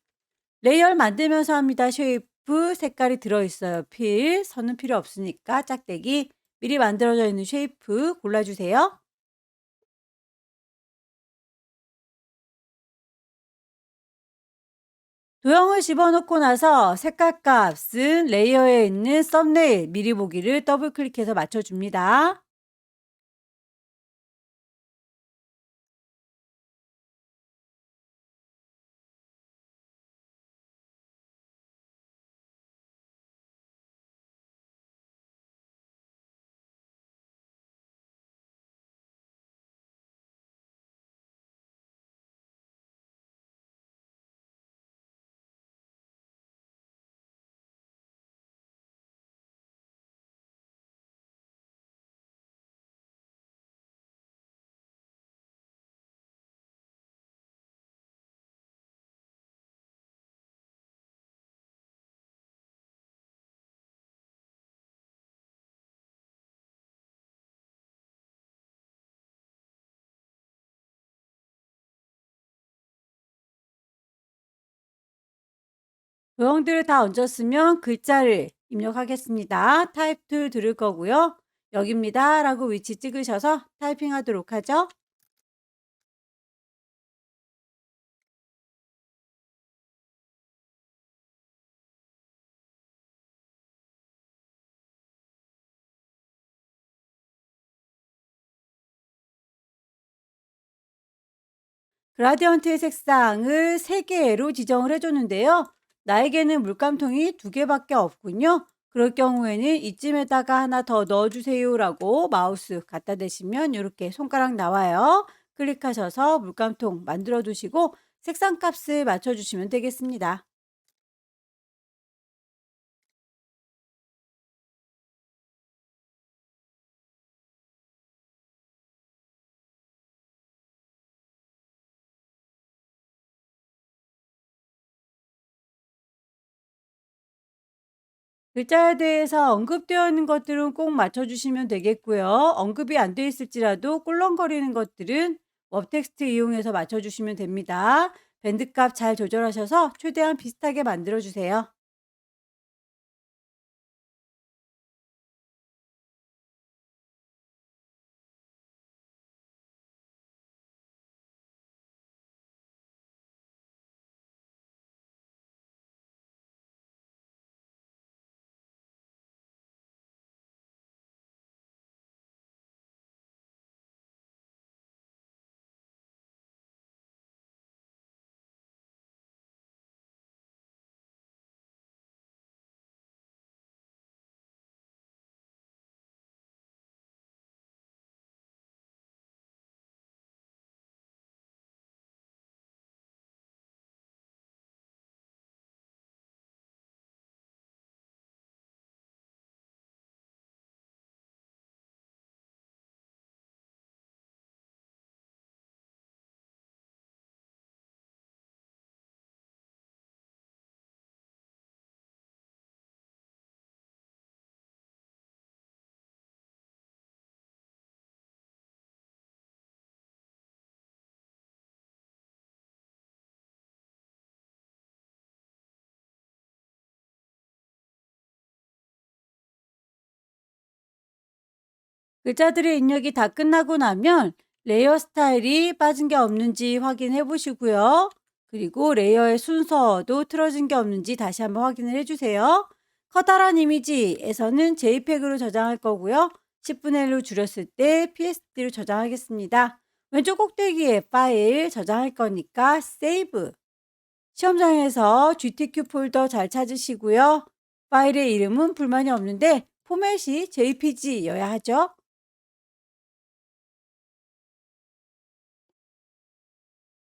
레이어를 만들면서 합니다. 쉐이프 색깔이 들어있어요. 필, 선은 필요 없으니까 짝대기, 미리 만들어져 있는 쉐이프 골라주세요. 도형을 집어넣고 나서 색깔 값은 레이어에 있는 썸네일 미리 보기를 더블 클릭해서 맞춰줍니다. 도형들을 다 얹었으면 글자를 입력하겠습니다. 타입 툴 들을 거고요. 여기입니다 라고 위치 찍으셔서 타이핑 하도록 하죠. 그라디언트의 색상을 3개로 지정을 해줬는데요. 나에게는 물감통이 2개밖에 없군요. 그럴 경우에는 이쯤에다가 하나 더 넣어주세요 라고 마우스 갖다 대시면 이렇게 손가락 나와요. 클릭하셔서 물감통 만들어 두시고 색상 값을 맞춰주시면 되겠습니다. 글자에 대해서 언급되어 있는 것들은 꼭 맞춰주시면 되겠고요. 언급이 안 되어 있을지라도 꿀렁거리는 것들은 웹 텍스트 이용해서 맞춰주시면 됩니다. 밴드 값 잘 조절하셔서 최대한 비슷하게 만들어 주세요. 글자들의 입력이 다 끝나고 나면 레이어 스타일이 빠진 게 없는지 확인해 보시고요. 그리고 레이어의 순서도 틀어진 게 없는지 다시 한번 확인을 해주세요. 커다란 이미지에서는 JPEG으로 저장할 거고요. 10분의 1로 줄였을 때 PSD로 저장하겠습니다. 왼쪽 꼭대기에 파일 저장할 거니까 세이브. 시험장에서 GTQ 폴더 잘 찾으시고요. 파일의 이름은 불만이 없는데 포맷이 JPG여야 하죠.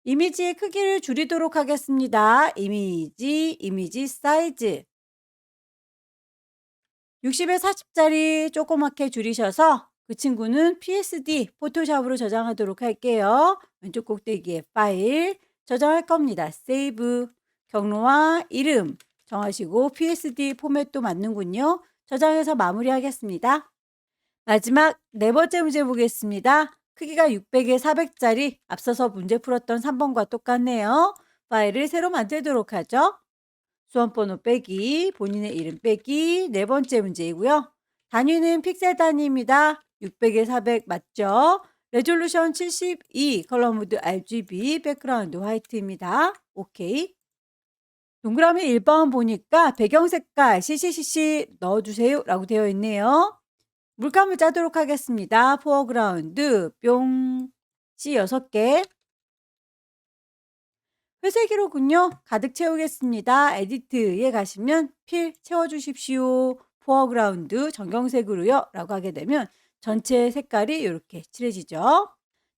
이미지의 크기를 줄이도록 하겠습니다. 이미지 사이즈 60에 40짜리 조그맣게 줄이셔서 그 친구는 PSD 포토샵으로 저장하도록 할게요. 왼쪽 꼭대기에 파일 저장할 겁니다. 세이브 경로와 이름 정하시고 PSD 포맷도 맞는군요. 저장해서 마무리하겠습니다. 마지막 네 번째 문제 보겠습니다. 크기가 600에 400짜리 앞서서 문제 풀었던 3번과 똑같네요. 파일을 새로 만들도록 하죠. 수험번호 빼기, 본인의 이름 빼기 네 번째 문제이고요. 단위는 픽셀 단위입니다. 600에 400 맞죠? 레졸루션 72, 컬러 모드 RGB, 백그라운드 화이트입니다. 오케이. 동그라미 1번 보니까 배경 색깔 CCCC 넣어주세요 라고 되어 있네요. 물감을 짜도록 하겠습니다. 포어그라운드 뿅 C 6개 회색이로군요. 가득 채우겠습니다. 에디트에 가시면 필 채워주십시오. 포어그라운드 정경색으로요 라고 하게 되면 전체 색깔이 이렇게 칠해지죠.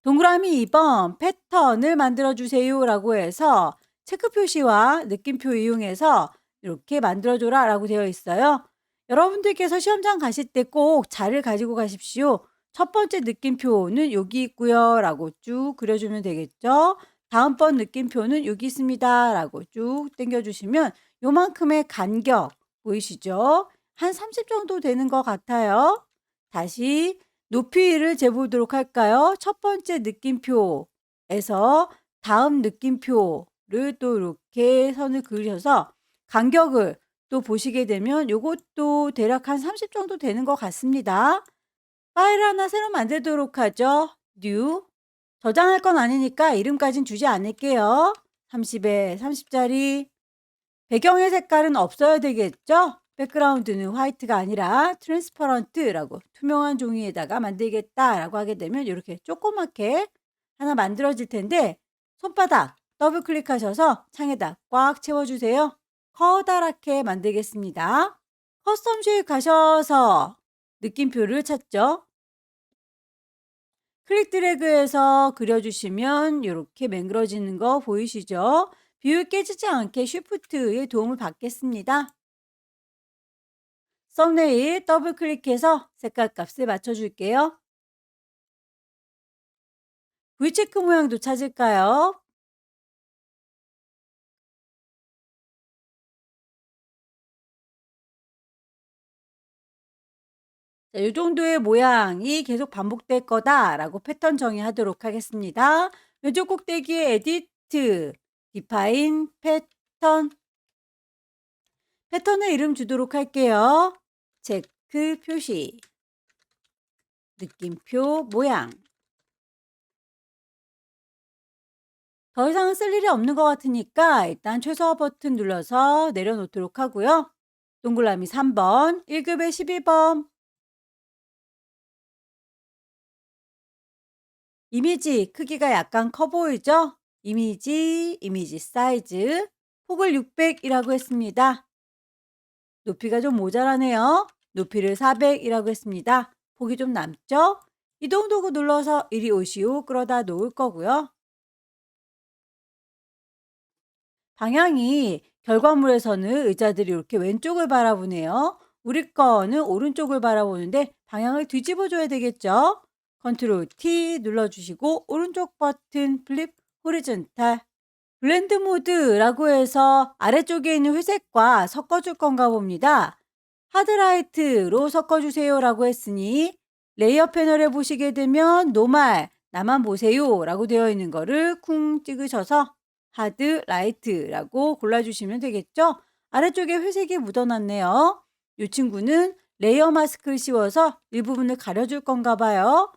동그라미 2번 패턴을 만들어 주세요 라고 해서 체크 표시와 느낌표 이용해서 이렇게 만들어줘라 라고 되어 있어요. 여러분들께서 시험장 가실 때 꼭 자를 가지고 가십시오. 첫 번째 느낌표는 여기 있고요 라고 쭉 그려주면 되겠죠. 다음번 느낌표는 여기 있습니다 라고 쭉 당겨주시면 요만큼의 간격 보이시죠? 한 30 정도 되는 것 같아요. 다시 높이를 재보도록 할까요? 첫 번째 느낌표에서 다음 느낌표를 또 이렇게 선을 그으셔서 간격을 또 보시게 되면 요것도 대략 한 30 정도 되는 것 같습니다. 파일 하나 새로 만들도록 하죠. New. 저장할 건 아니니까 이름까진 주지 않을게요. 30에 30짜리. 배경의 색깔은 없어야 되겠죠? 백그라운드는 화이트가 아니라 트랜스퍼런트라고 투명한 종이에다가 만들겠다라고 하게 되면 이렇게 조그맣게 하나 만들어질 텐데 손바닥 더블 클릭하셔서 창에다 꽉 채워주세요. 커다랗게 만들겠습니다. 커스텀 쉐입 가셔서 느낌표를 찾죠. 클릭 드래그해서 그려주시면 이렇게 맹그러지는 거 보이시죠? 비율 깨지지 않게 쉬프트의 도움을 받겠습니다. 썸네일 더블 클릭해서 색깔 값을 맞춰줄게요. V체크 모양도 찾을까요? 자, 이 정도의 모양이 계속 반복될 거다라고 패턴 정의하도록 하겠습니다. 왼쪽 꼭대기에 에디트, 디파인, 패턴. 패턴의 이름 주도록 할게요. 체크 표시, 느낌표 모양. 더 이상은 쓸 일이 없는 것 같으니까 일단 최소화 버튼 눌러서 내려놓도록 하고요. 동그라미 3번, 1급의 11번. 이미지 크기가 약간 커 보이죠? 이미지 사이즈. 폭을 600이라고 했습니다. 높이가 좀 모자라네요. 높이를 400이라고 했습니다. 폭이 좀 남죠? 이동 도구 눌러서 이리 오시오 끌어다 놓을 거고요. 방향이 결과물에서는 의자들이 이렇게 왼쪽을 바라보네요. 우리 거는 오른쪽을 바라보는데 방향을 뒤집어 줘야 되겠죠? 컨트롤 T 눌러주시고 오른쪽 버튼 플립 호리존탈 블렌드 모드라고 해서 아래쪽에 있는 회색과 섞어줄 건가 봅니다. 하드라이트로 섞어주세요 라고 했으니 레이어 패널에 보시게 되면 노말 나만 보세요 라고 되어 있는 거를 쿵 찍으셔서 하드라이트라고 골라주시면 되겠죠. 아래쪽에 회색이 묻어났네요. 이 친구는 레이어 마스크를 씌워서 일부분을 가려줄 건가 봐요.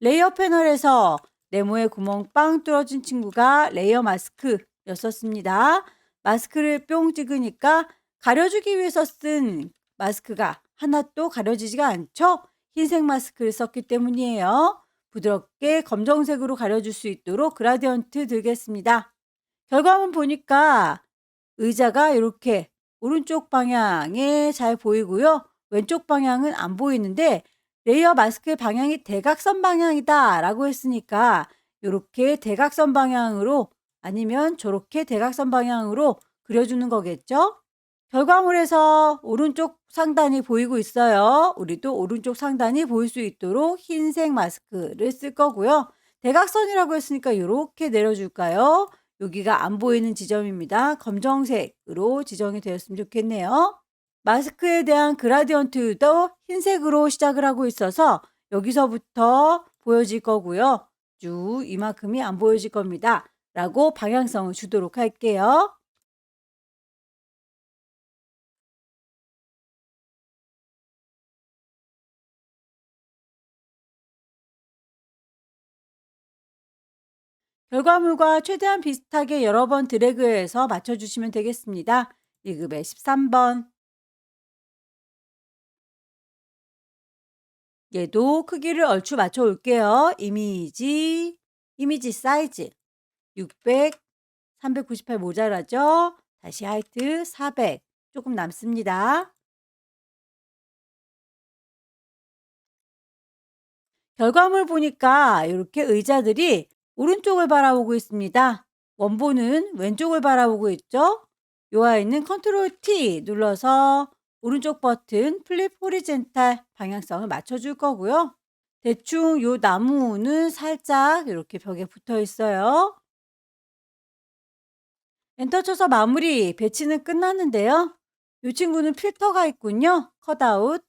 레이어 패널에서 네모에 구멍 빵 뚫어진 친구가 레이어 마스크였었습니다. 마스크를 뿅 찍으니까 가려주기 위해서 쓴 마스크가 하나도 가려지지가 않죠? 흰색 마스크를 썼기 때문이에요. 부드럽게 검정색으로 가려줄 수 있도록 그라디언트 들겠습니다. 결과물 보니까 의자가 이렇게 오른쪽 방향에 잘 보이고요. 왼쪽 방향은 안 보이는데 레이어 마스크의 방향이 대각선 방향이다 라고 했으니까 이렇게 대각선 방향으로 아니면 저렇게 대각선 방향으로 그려주는 거겠죠? 결과물에서 오른쪽 상단이 보이고 있어요. 우리도 오른쪽 상단이 보일 수 있도록 흰색 마스크를 쓸 거고요. 대각선이라고 했으니까 이렇게 내려줄까요? 여기가 안 보이는 지점입니다. 검정색으로 지정이 되었으면 좋겠네요. 마스크에 대한 그라디언트도 흰색으로 시작을 하고 있어서 여기서부터 보여질 거고요. 쭉 이만큼이 안 보여질 겁니다. 라고 방향성을 주도록 할게요. 결과물과 최대한 비슷하게 여러 번 드래그해서 맞춰주시면 되겠습니다. 1급의 13번. 얘도 크기를 얼추 맞춰 올게요. 이미지 사이즈 600, 398 모자라죠? 다시 하이트 400 조금 남습니다. 결과물 보니까 이렇게 의자들이 오른쪽을 바라보고 있습니다. 원본은 왼쪽을 바라보고 있죠? 요 아이는 컨트롤 T 눌러서 오른쪽 버튼 플립 호리젠탈 방향성을 맞춰줄 거고요. 대충 요 나무는 살짝 이렇게 벽에 붙어 있어요. 엔터 쳐서 마무리 배치는 끝났는데요. 이 친구는 필터가 있군요. 컷아웃.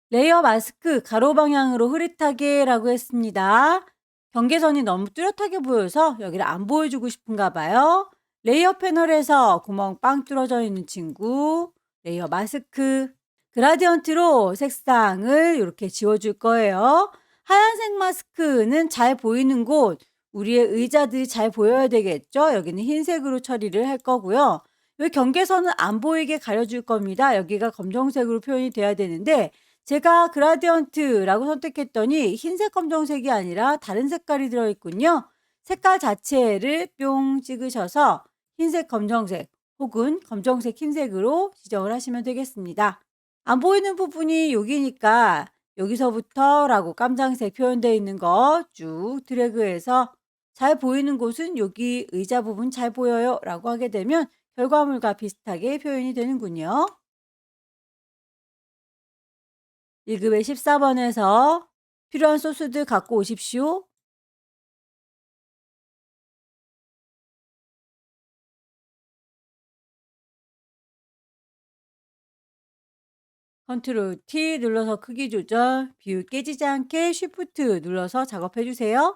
레이어 마스크 가로 방향으로 흐릿하게 라고 했습니다. 경계선이 너무 뚜렷하게 보여서 여기를 안 보여주고 싶은가 봐요. 레이어 패널에서 구멍 빵 뚫어져 있는 친구, 레이어 마스크, 그라디언트로 색상을 이렇게 지워줄 거예요. 하얀색 마스크는 잘 보이는 곳, 우리의 의자들이 잘 보여야 되겠죠? 여기는 흰색으로 처리를 할 거고요. 이 경계선은 안 보이게 가려줄 겁니다. 여기가 검정색으로 표현이 돼야 되는데 제가 그라디언트라고 선택했더니 흰색 검정색이 아니라 다른 색깔이 들어있군요. 색깔 자체를 뿅 찍으셔서 흰색 검정색 혹은 검정색 흰색으로 지정을 하시면 되겠습니다. 안 보이는 부분이 여기니까 여기서부터라고 깜장색 표현되어 있는 거 쭉 드래그해서 잘 보이는 곳은 여기 의자 부분 잘 보여요 라고 하게 되면 결과물과 비슷하게 표현이 되는군요. 1급의 14번에서 필요한 소스들 갖고 오십시오. 컨트롤 T 눌러서 크기 조절, 비율 깨지지 않게 쉬프트 눌러서 작업해 주세요.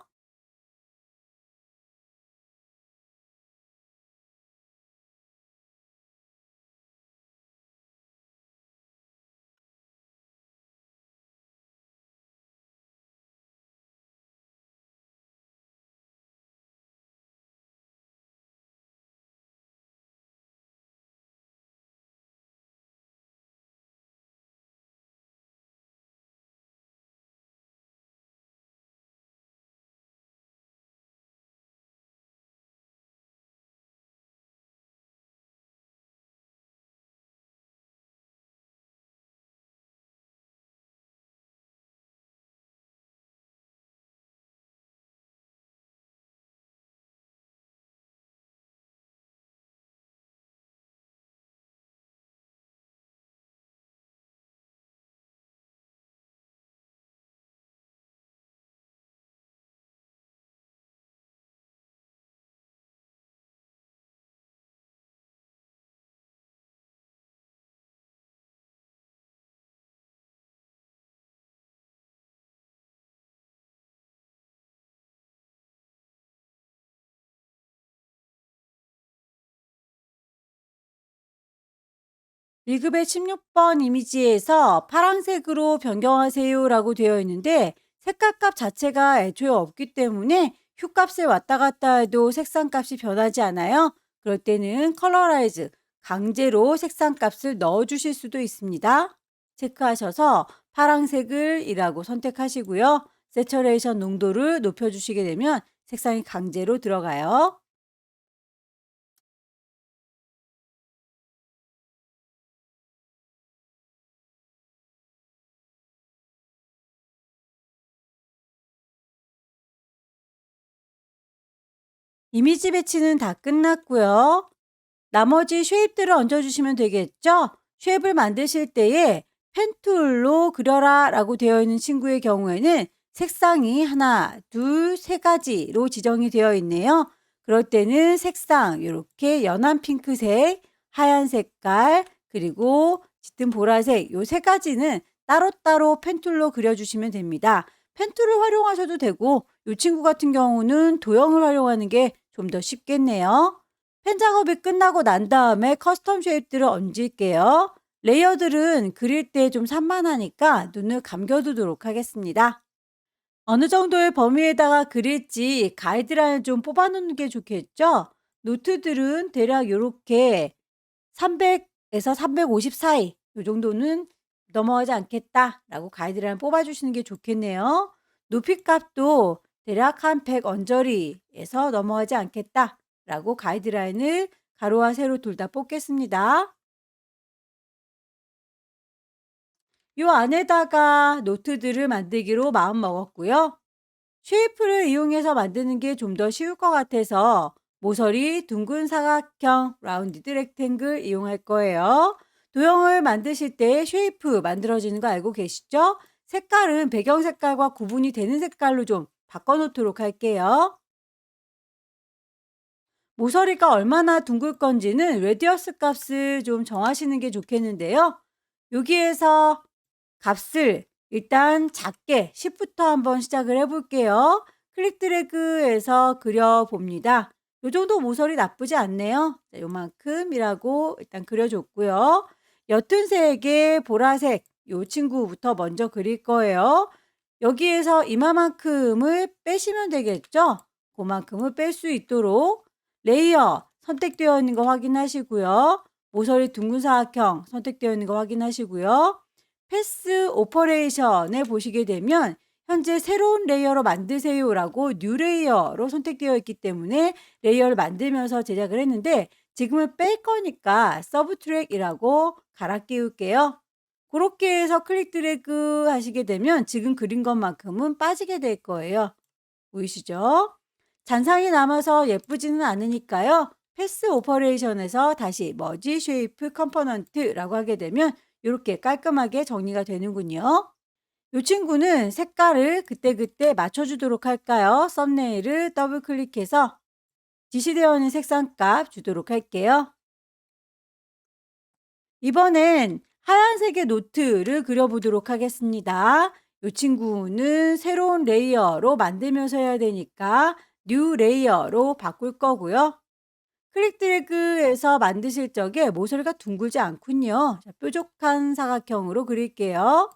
리급의 16번 이미지에서 파란색으로 변경하세요라고 되어 있는데 색깔값 자체가 애초에 없기 때문에 휴값을 왔다 갔다 해도 색상값이 변하지 않아요. 그럴 때는 컬러라이즈, 강제로 색상값을 넣어 주실 수도 있습니다. 체크하셔서 파란색을 이라고 선택하시고요. 세처레이션 농도를 높여 주시게 되면 색상이 강제로 들어가요. 이미지 배치는 다 끝났고요. 나머지 쉐입들을 얹어 주시면 되겠죠? 쉐입을 만드실 때에 펜 툴로 그려라 라고 되어 있는 친구의 경우에는 색상이 하나, 둘, 세 가지로 지정이 되어 있네요. 그럴 때는 색상 이렇게 연한 핑크색, 하얀 색깔, 그리고 짙은 보라색 요 세 가지는 따로따로 펜 툴로 그려 주시면 됩니다. 펜 툴을 활용하셔도 되고 이 친구 같은 경우는 도형을 활용하는 게 좀 더 쉽겠네요. 펜 작업이 끝나고 난 다음에 커스텀 쉐입들을 얹을게요. 레이어들은 그릴 때 좀 산만하니까 눈을 감겨두도록 하겠습니다. 어느 정도의 범위에다가 그릴지 가이드라인을 좀 뽑아놓는 게 좋겠죠? 노트들은 대략 이렇게 300에서 350 사이 이 정도는 넘어가지 않겠다라고 가이드라인 뽑아주시는 게 좋겠네요. 높이 값도 대략 한 100 언저리에서 넘어가지 않겠다라고 가이드라인을 가로와 세로 둘 다 뽑겠습니다. 요 안에다가 노트들을 만들기로 마음 먹었고요. 쉐이프를 이용해서 만드는 게 좀 더 쉬울 것 같아서 모서리 둥근 사각형 라운드 렉탱글 이용할 거예요. 도형을 만드실 때 쉐이프 만들어지는 거 알고 계시죠? 색깔은 배경 색깔과 구분이 되는 색깔로 좀 바꿔놓도록 할게요. 모서리가 얼마나 둥글 건지는 레디어스 값을 좀 정하시는 게 좋겠는데요. 여기에서 값을 일단 작게 10부터 한번 시작을 해 볼게요. 클릭 드래그해서 그려봅니다. 요 정도 모서리 나쁘지 않네요. 자, 요만큼이라고 일단 그려줬고요. 옅은 색의 보라색 요 친구부터 먼저 그릴 거예요. 여기에서 이마만큼을 빼시면 되겠죠? 그만큼을 뺄 수 있도록 레이어 선택되어 있는 거 확인하시고요. 모서리 둥근 사각형 선택되어 있는 거 확인하시고요. 패스 오퍼레이션에 보시게 되면 현재 새로운 레이어로 만드세요라고 뉴 레이어로 선택되어 있기 때문에 레이어를 만들면서 제작을 했는데 지금은 뺄 거니까 서브트랙이라고 갈아 끼울게요. 그렇게 해서 클릭 드래그 하시게 되면 지금 그린 것만큼은 빠지게 될 거예요. 보이시죠? 잔상이 남아서 예쁘지는 않으니까요. 패스 오퍼레이션에서 다시 머지 쉐이프 컴포넌트라고 하게 되면 이렇게 깔끔하게 정리가 되는군요. 이 친구는 색깔을 그때그때 맞춰주도록 할까요? 썸네일을 더블 클릭해서 지시되어 있는 색상값 주도록 할게요. 이번엔 하얀색의 노트를 그려보도록 하겠습니다. 이 친구는 새로운 레이어로 만들면서 해야 되니까 뉴 레이어로 바꿀 거고요. 클릭 드래그해서 만드실 적에 모서리가 둥글지 않군요. 자, 뾰족한 사각형으로 그릴게요.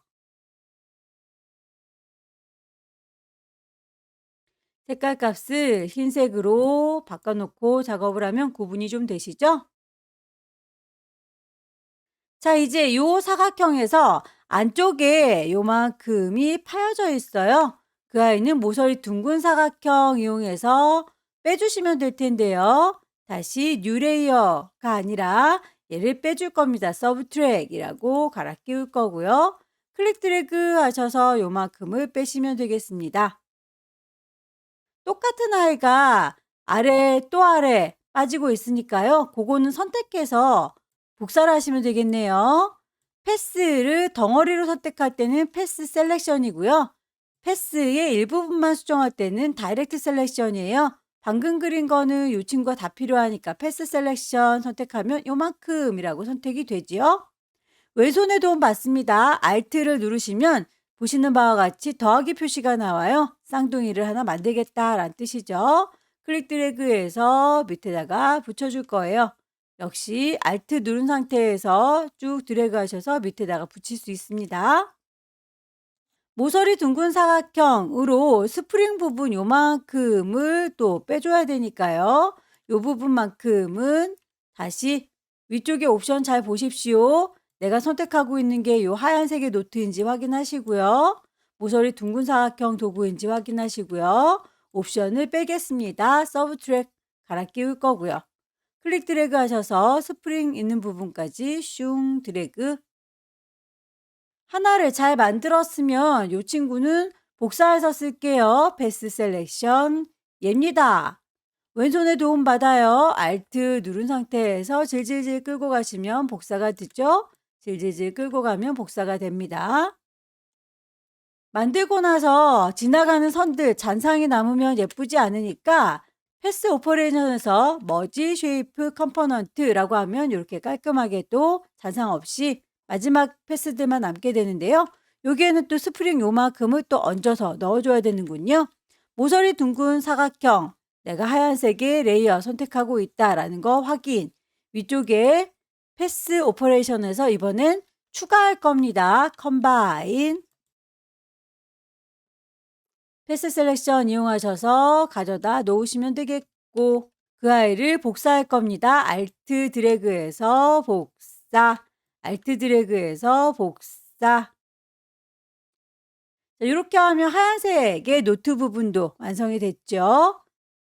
색깔 값을 흰색으로 바꿔놓고 작업을 하면 구분이 좀 되시죠? 자, 이제 요 사각형에서 안쪽에 요만큼이 파여져 있어요. 그 아이는 모서리 둥근 사각형 이용해서 빼주시면 될 텐데요. 다시 뉴 레이어가 아니라 얘를 빼줄 겁니다. 서브트랙이라고 갈아 끼울 거고요. 클릭 드래그 하셔서 요만큼을 빼시면 되겠습니다. 똑같은 아이가 아래 또 아래 빠지고 있으니까요. 그거는 선택해서 복사를 하시면 되겠네요. 패스를 덩어리로 선택할 때는 패스 셀렉션이고요. 패스의 일부분만 수정할 때는 다이렉트 셀렉션이에요. 방금 그린 거는 이 친구가 다 필요하니까 패스 셀렉션 선택하면 요만큼이라고 선택이 되지요. 왼손의 도움 받습니다. Alt를 누르시면 보시는 바와 같이 더하기 표시가 나와요. 쌍둥이를 하나 만들겠다라는 뜻이죠. 클릭 드래그해서 밑에다가 붙여줄 거예요. 역시 Alt 누른 상태에서 쭉 드래그 하셔서 밑에다가 붙일 수 있습니다. 모서리 둥근 사각형으로 스프링 부분 요만큼을 또 빼줘야 되니까요. 요 부분만큼은 다시 위쪽에 옵션 잘 보십시오. 내가 선택하고 있는 게 요 하얀색의 노트인지 확인하시고요. 모서리 둥근 사각형 도구인지 확인하시고요. 옵션을 빼겠습니다. 서브트랙 갈아 끼울 거고요. 클릭 드래그 하셔서 스프링 있는 부분까지 슝 드래그. 하나를 잘 만들었으면 이 친구는 복사해서 쓸게요. 패스 셀렉션 얘입니다. 왼손에 도움 받아요. Alt 누른 상태에서 질질질 끌고 가시면 복사가 되죠. 질질질 끌고 가면 복사가 됩니다. 만들고 나서 지나가는 선들 잔상이 남으면 예쁘지 않으니까 패스 오퍼레이션에서 머지 쉐이프 컴포넌트라고 하면 이렇게 깔끔하게 또 잔상 없이 마지막 패스들만 남게 되는데요. 여기에는 또 스프링 요만큼을 또 얹어서 넣어줘야 되는군요. 모서리 둥근 사각형 내가 하얀색의 레이어 선택하고 있다라는 거 확인. 위쪽에 패스 오퍼레이션에서 이번엔 추가할 겁니다. 컴바인 패스 셀렉션 이용하셔서 가져다 놓으시면 되겠고 그 아이를 복사할 겁니다. Alt 드래그해서 복사, Alt 드래그해서 복사. 이렇게 하면 하얀색의 노트 부분도 완성이 됐죠.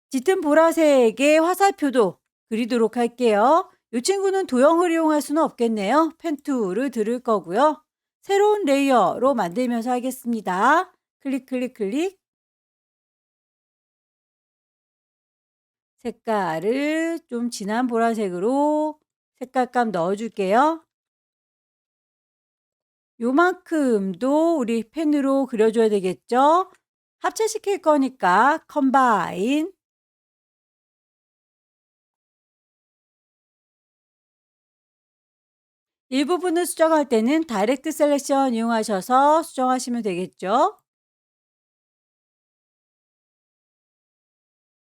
짙은 보라색의 화살표도 그리도록 할게요. 이 친구는 도형을 이용할 수는 없겠네요. 펜 툴을 들을 거고요. 새로운 레이어로 만들면서 하겠습니다. 클릭 클릭 클릭. 색깔을 좀 진한 보라색으로 색깔감 넣어줄게요. 요만큼도 우리 펜으로 그려줘야 되겠죠? 합체시킬 거니까 컴바인 일부분을 수정할 때는 다이렉트 셀렉션 이용하셔서 수정하시면 되겠죠?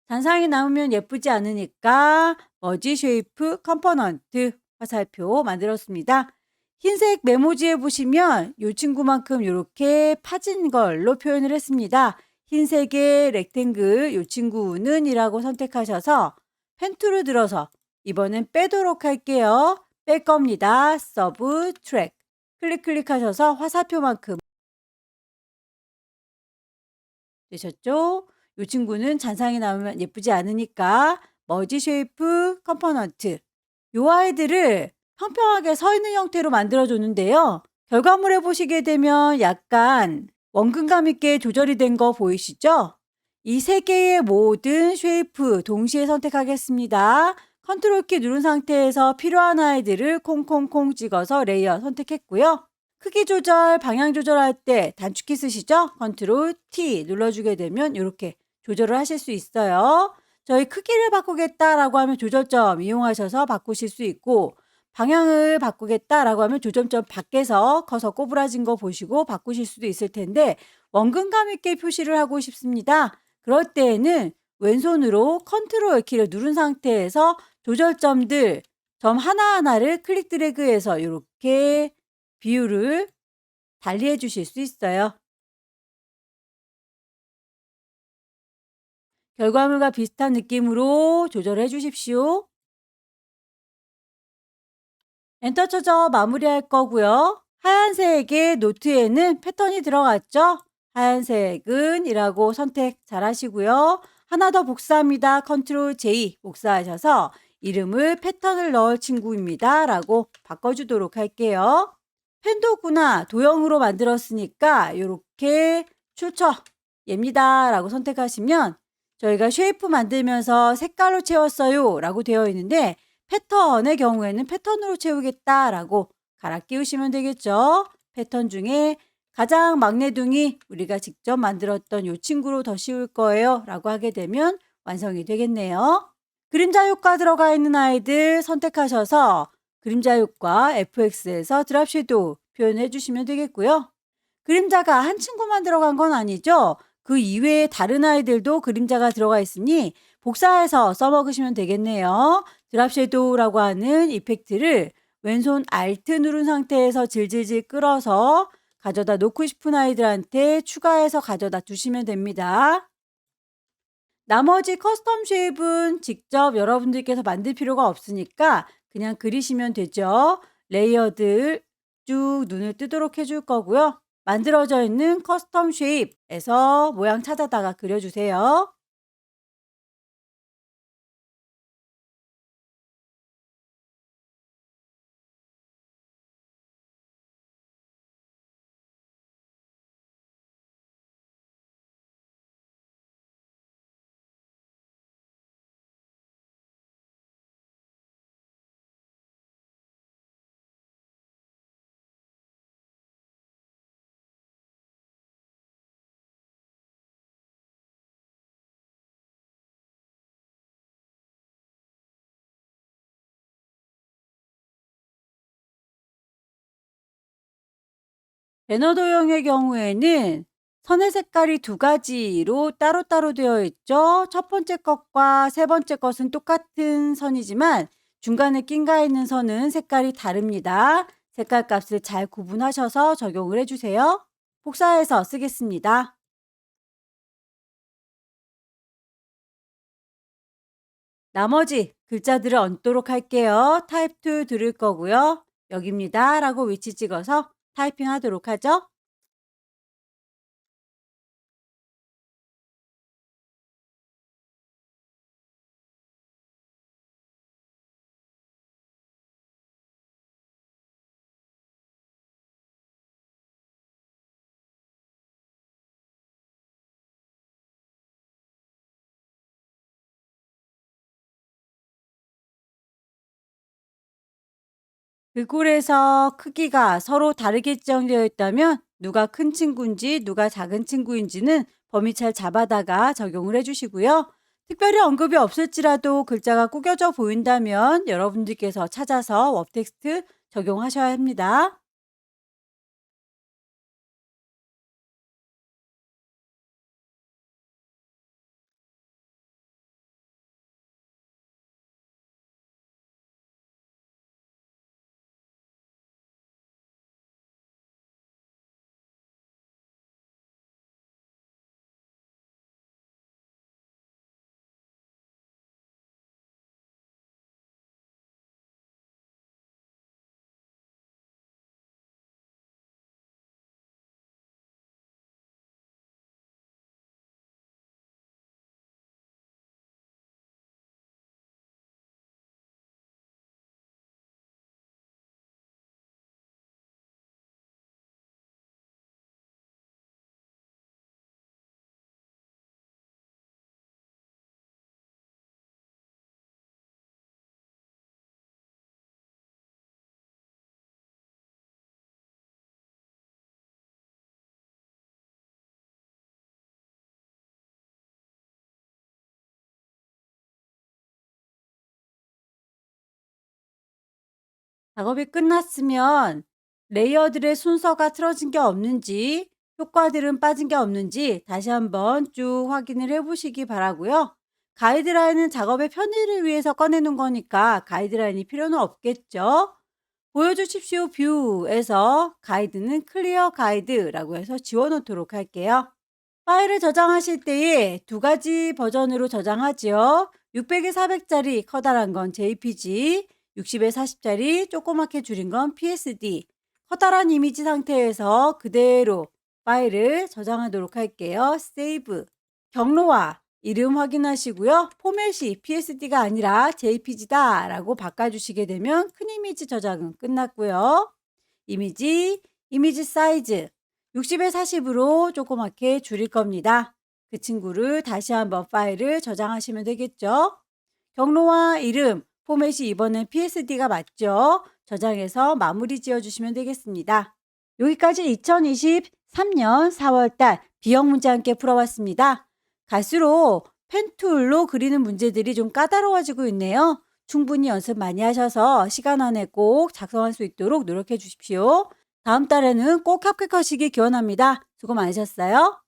잔상이 남으면 예쁘지 않으니까 머지 쉐이프 컴포넌트 화살표 만들었습니다. 흰색 메모지에 보시면 이 친구만큼 이렇게 파진 걸로 표현을 했습니다. 흰색의 렉탱글 이 친구는 이라고 선택하셔서 펜 툴을 들어서 이번엔 빼도록 할게요. 뺄 겁니다. 서브 트랙 클릭하셔서 화살표만큼 되셨죠? 이 친구는 잔상이 나오면 예쁘지 않으니까 머지 쉐이프 컴포넌트 요 아이들을 평평하게 서 있는 형태로 만들어 줬는데요. 결과물에 보시게 되면 약간 원근감 있게 조절이 된 거 보이시죠? 이 세 개의 모든 쉐이프 동시에 선택하겠습니다. 컨트롤 키 누른 상태에서 필요한 아이들을 콩콩콩 찍어서 레이어 선택했고요. 크기 조절, 방향 조절할 때 단축키 쓰시죠? 컨트롤 T 눌러주게 되면 이렇게 조절을 하실 수 있어요. 저희 크기를 바꾸겠다라고 하면 조절점 이용하셔서 바꾸실 수 있고 방향을 바꾸겠다라고 하면 조절점 밖에서 커서 꼬부라진 거 보시고 바꾸실 수도 있을 텐데 원근감 있게 표시를 하고 싶습니다. 그럴 때에는 왼손으로 컨트롤 키를 누른 상태에서 조절점들 점 하나하나를 클릭 드래그해서 이렇게 비율을 달리해 주실 수 있어요. 결과물과 비슷한 느낌으로 조절해 주십시오. 엔터 쳐서 마무리할 거고요. 하얀색의 노트에는 패턴이 들어갔죠? 하얀색은 이라고 선택 잘 하시고요. 하나 더 복사합니다. 컨트롤 J 복사하셔서 이름을 패턴을 넣을 친구입니다. 라고 바꿔주도록 할게요. 펜도구나 도형으로 만들었으니까 이렇게 출처 얘입니다. 라고 선택하시면 저희가 쉐이프 만들면서 색깔로 채웠어요. 라고 되어 있는데 패턴의 경우에는 패턴으로 채우겠다라고 갈아 끼우시면 되겠죠. 패턴 중에 가장 막내둥이 우리가 직접 만들었던 이 친구로 더 씌울 거예요. 라고 하게 되면 완성이 되겠네요. 그림자 효과 들어가 있는 아이들 선택하셔서 그림자 효과 FX에서 드랍 섀도우 표현해 주시면 되겠고요. 그림자가 한 친구만 들어간 건 아니죠. 그 이외에 다른 아이들도 그림자가 들어가 있으니 복사해서 써먹으시면 되겠네요. 드랍 섀도우라고 하는 이펙트를 왼손 Alt 누른 상태에서 질질질 끌어서 가져다 놓고 싶은 아이들한테 추가해서 가져다 두시면 됩니다. 나머지 커스텀 쉐입은 직접 여러분들께서 만들 필요가 없으니까 그냥 그리시면 되죠. 레이어들 쭉 눈을 뜨도록 해줄 거고요. 만들어져 있는 커스텀 쉐입에서 모양 찾아다가 그려주세요. 배너 도형의 경우에는 선의 색깔이 두 가지로 따로따로 되어 있죠. 첫 번째 것과 세 번째 것은 똑같은 선이지만 중간에 낀가 있는 선은 색깔이 다릅니다. 색깔 값을 잘 구분하셔서 적용을 해주세요. 복사해서 쓰겠습니다. 나머지 글자들을 얹도록 할게요. 타입 툴 들을 거고요. 여기입니다. 라고 위치 찍어서 타이핑 하도록 하죠. 글꼴에서 크기가 서로 다르게 지정되어 있다면 누가 큰 친구인지 누가 작은 친구인지는 범위 잘 잡아다가 적용을 해주시고요. 특별히 언급이 없을지라도 글자가 구겨져 보인다면 여러분들께서 찾아서 웹 텍스트 적용하셔야 합니다. 작업이 끝났으면 레이어들의 순서가 틀어진 게 없는지, 효과들은 빠진 게 없는지 다시 한번 쭉 확인을 해 보시기 바라고요. 가이드라인은 작업의 편의를 위해서 꺼내는 거니까 가이드라인이 필요는 없겠죠. 보여주십시오 뷰에서 가이드는 클리어 가이드라고 해서 지워 놓도록 할게요. 파일을 저장하실 때에 두 가지 버전으로 저장하지요. 600에 400짜리 커다란 건 JPG, 60에 40짜리 조그맣게 줄인 건 PSD. 커다란 이미지 상태에서 그대로 파일을 저장하도록 할게요. 세이브. 경로와 이름 확인하시고요. 포맷이 PSD가 아니라 JPG다 라고 바꿔주시게 되면 큰 이미지 저장은 끝났고요. 이미지 사이즈 60에 40으로 조그맣게 줄일 겁니다. 그 친구를 다시 한번 파일을 저장하시면 되겠죠. 경로와 이름, 포맷이 이번엔 PSD가 맞죠? 저장해서 마무리 지어주시면 되겠습니다. 여기까지 2023년 4월달 B형 문제 함께 풀어봤습니다. 갈수록 펜툴로 그리는 문제들이 좀 까다로워지고 있네요. 충분히 연습 많이 하셔서 시간 안에 꼭 작성할 수 있도록 노력해 주십시오. 다음 달에는 꼭 합격하시기 기원합니다. 수고 많으셨어요.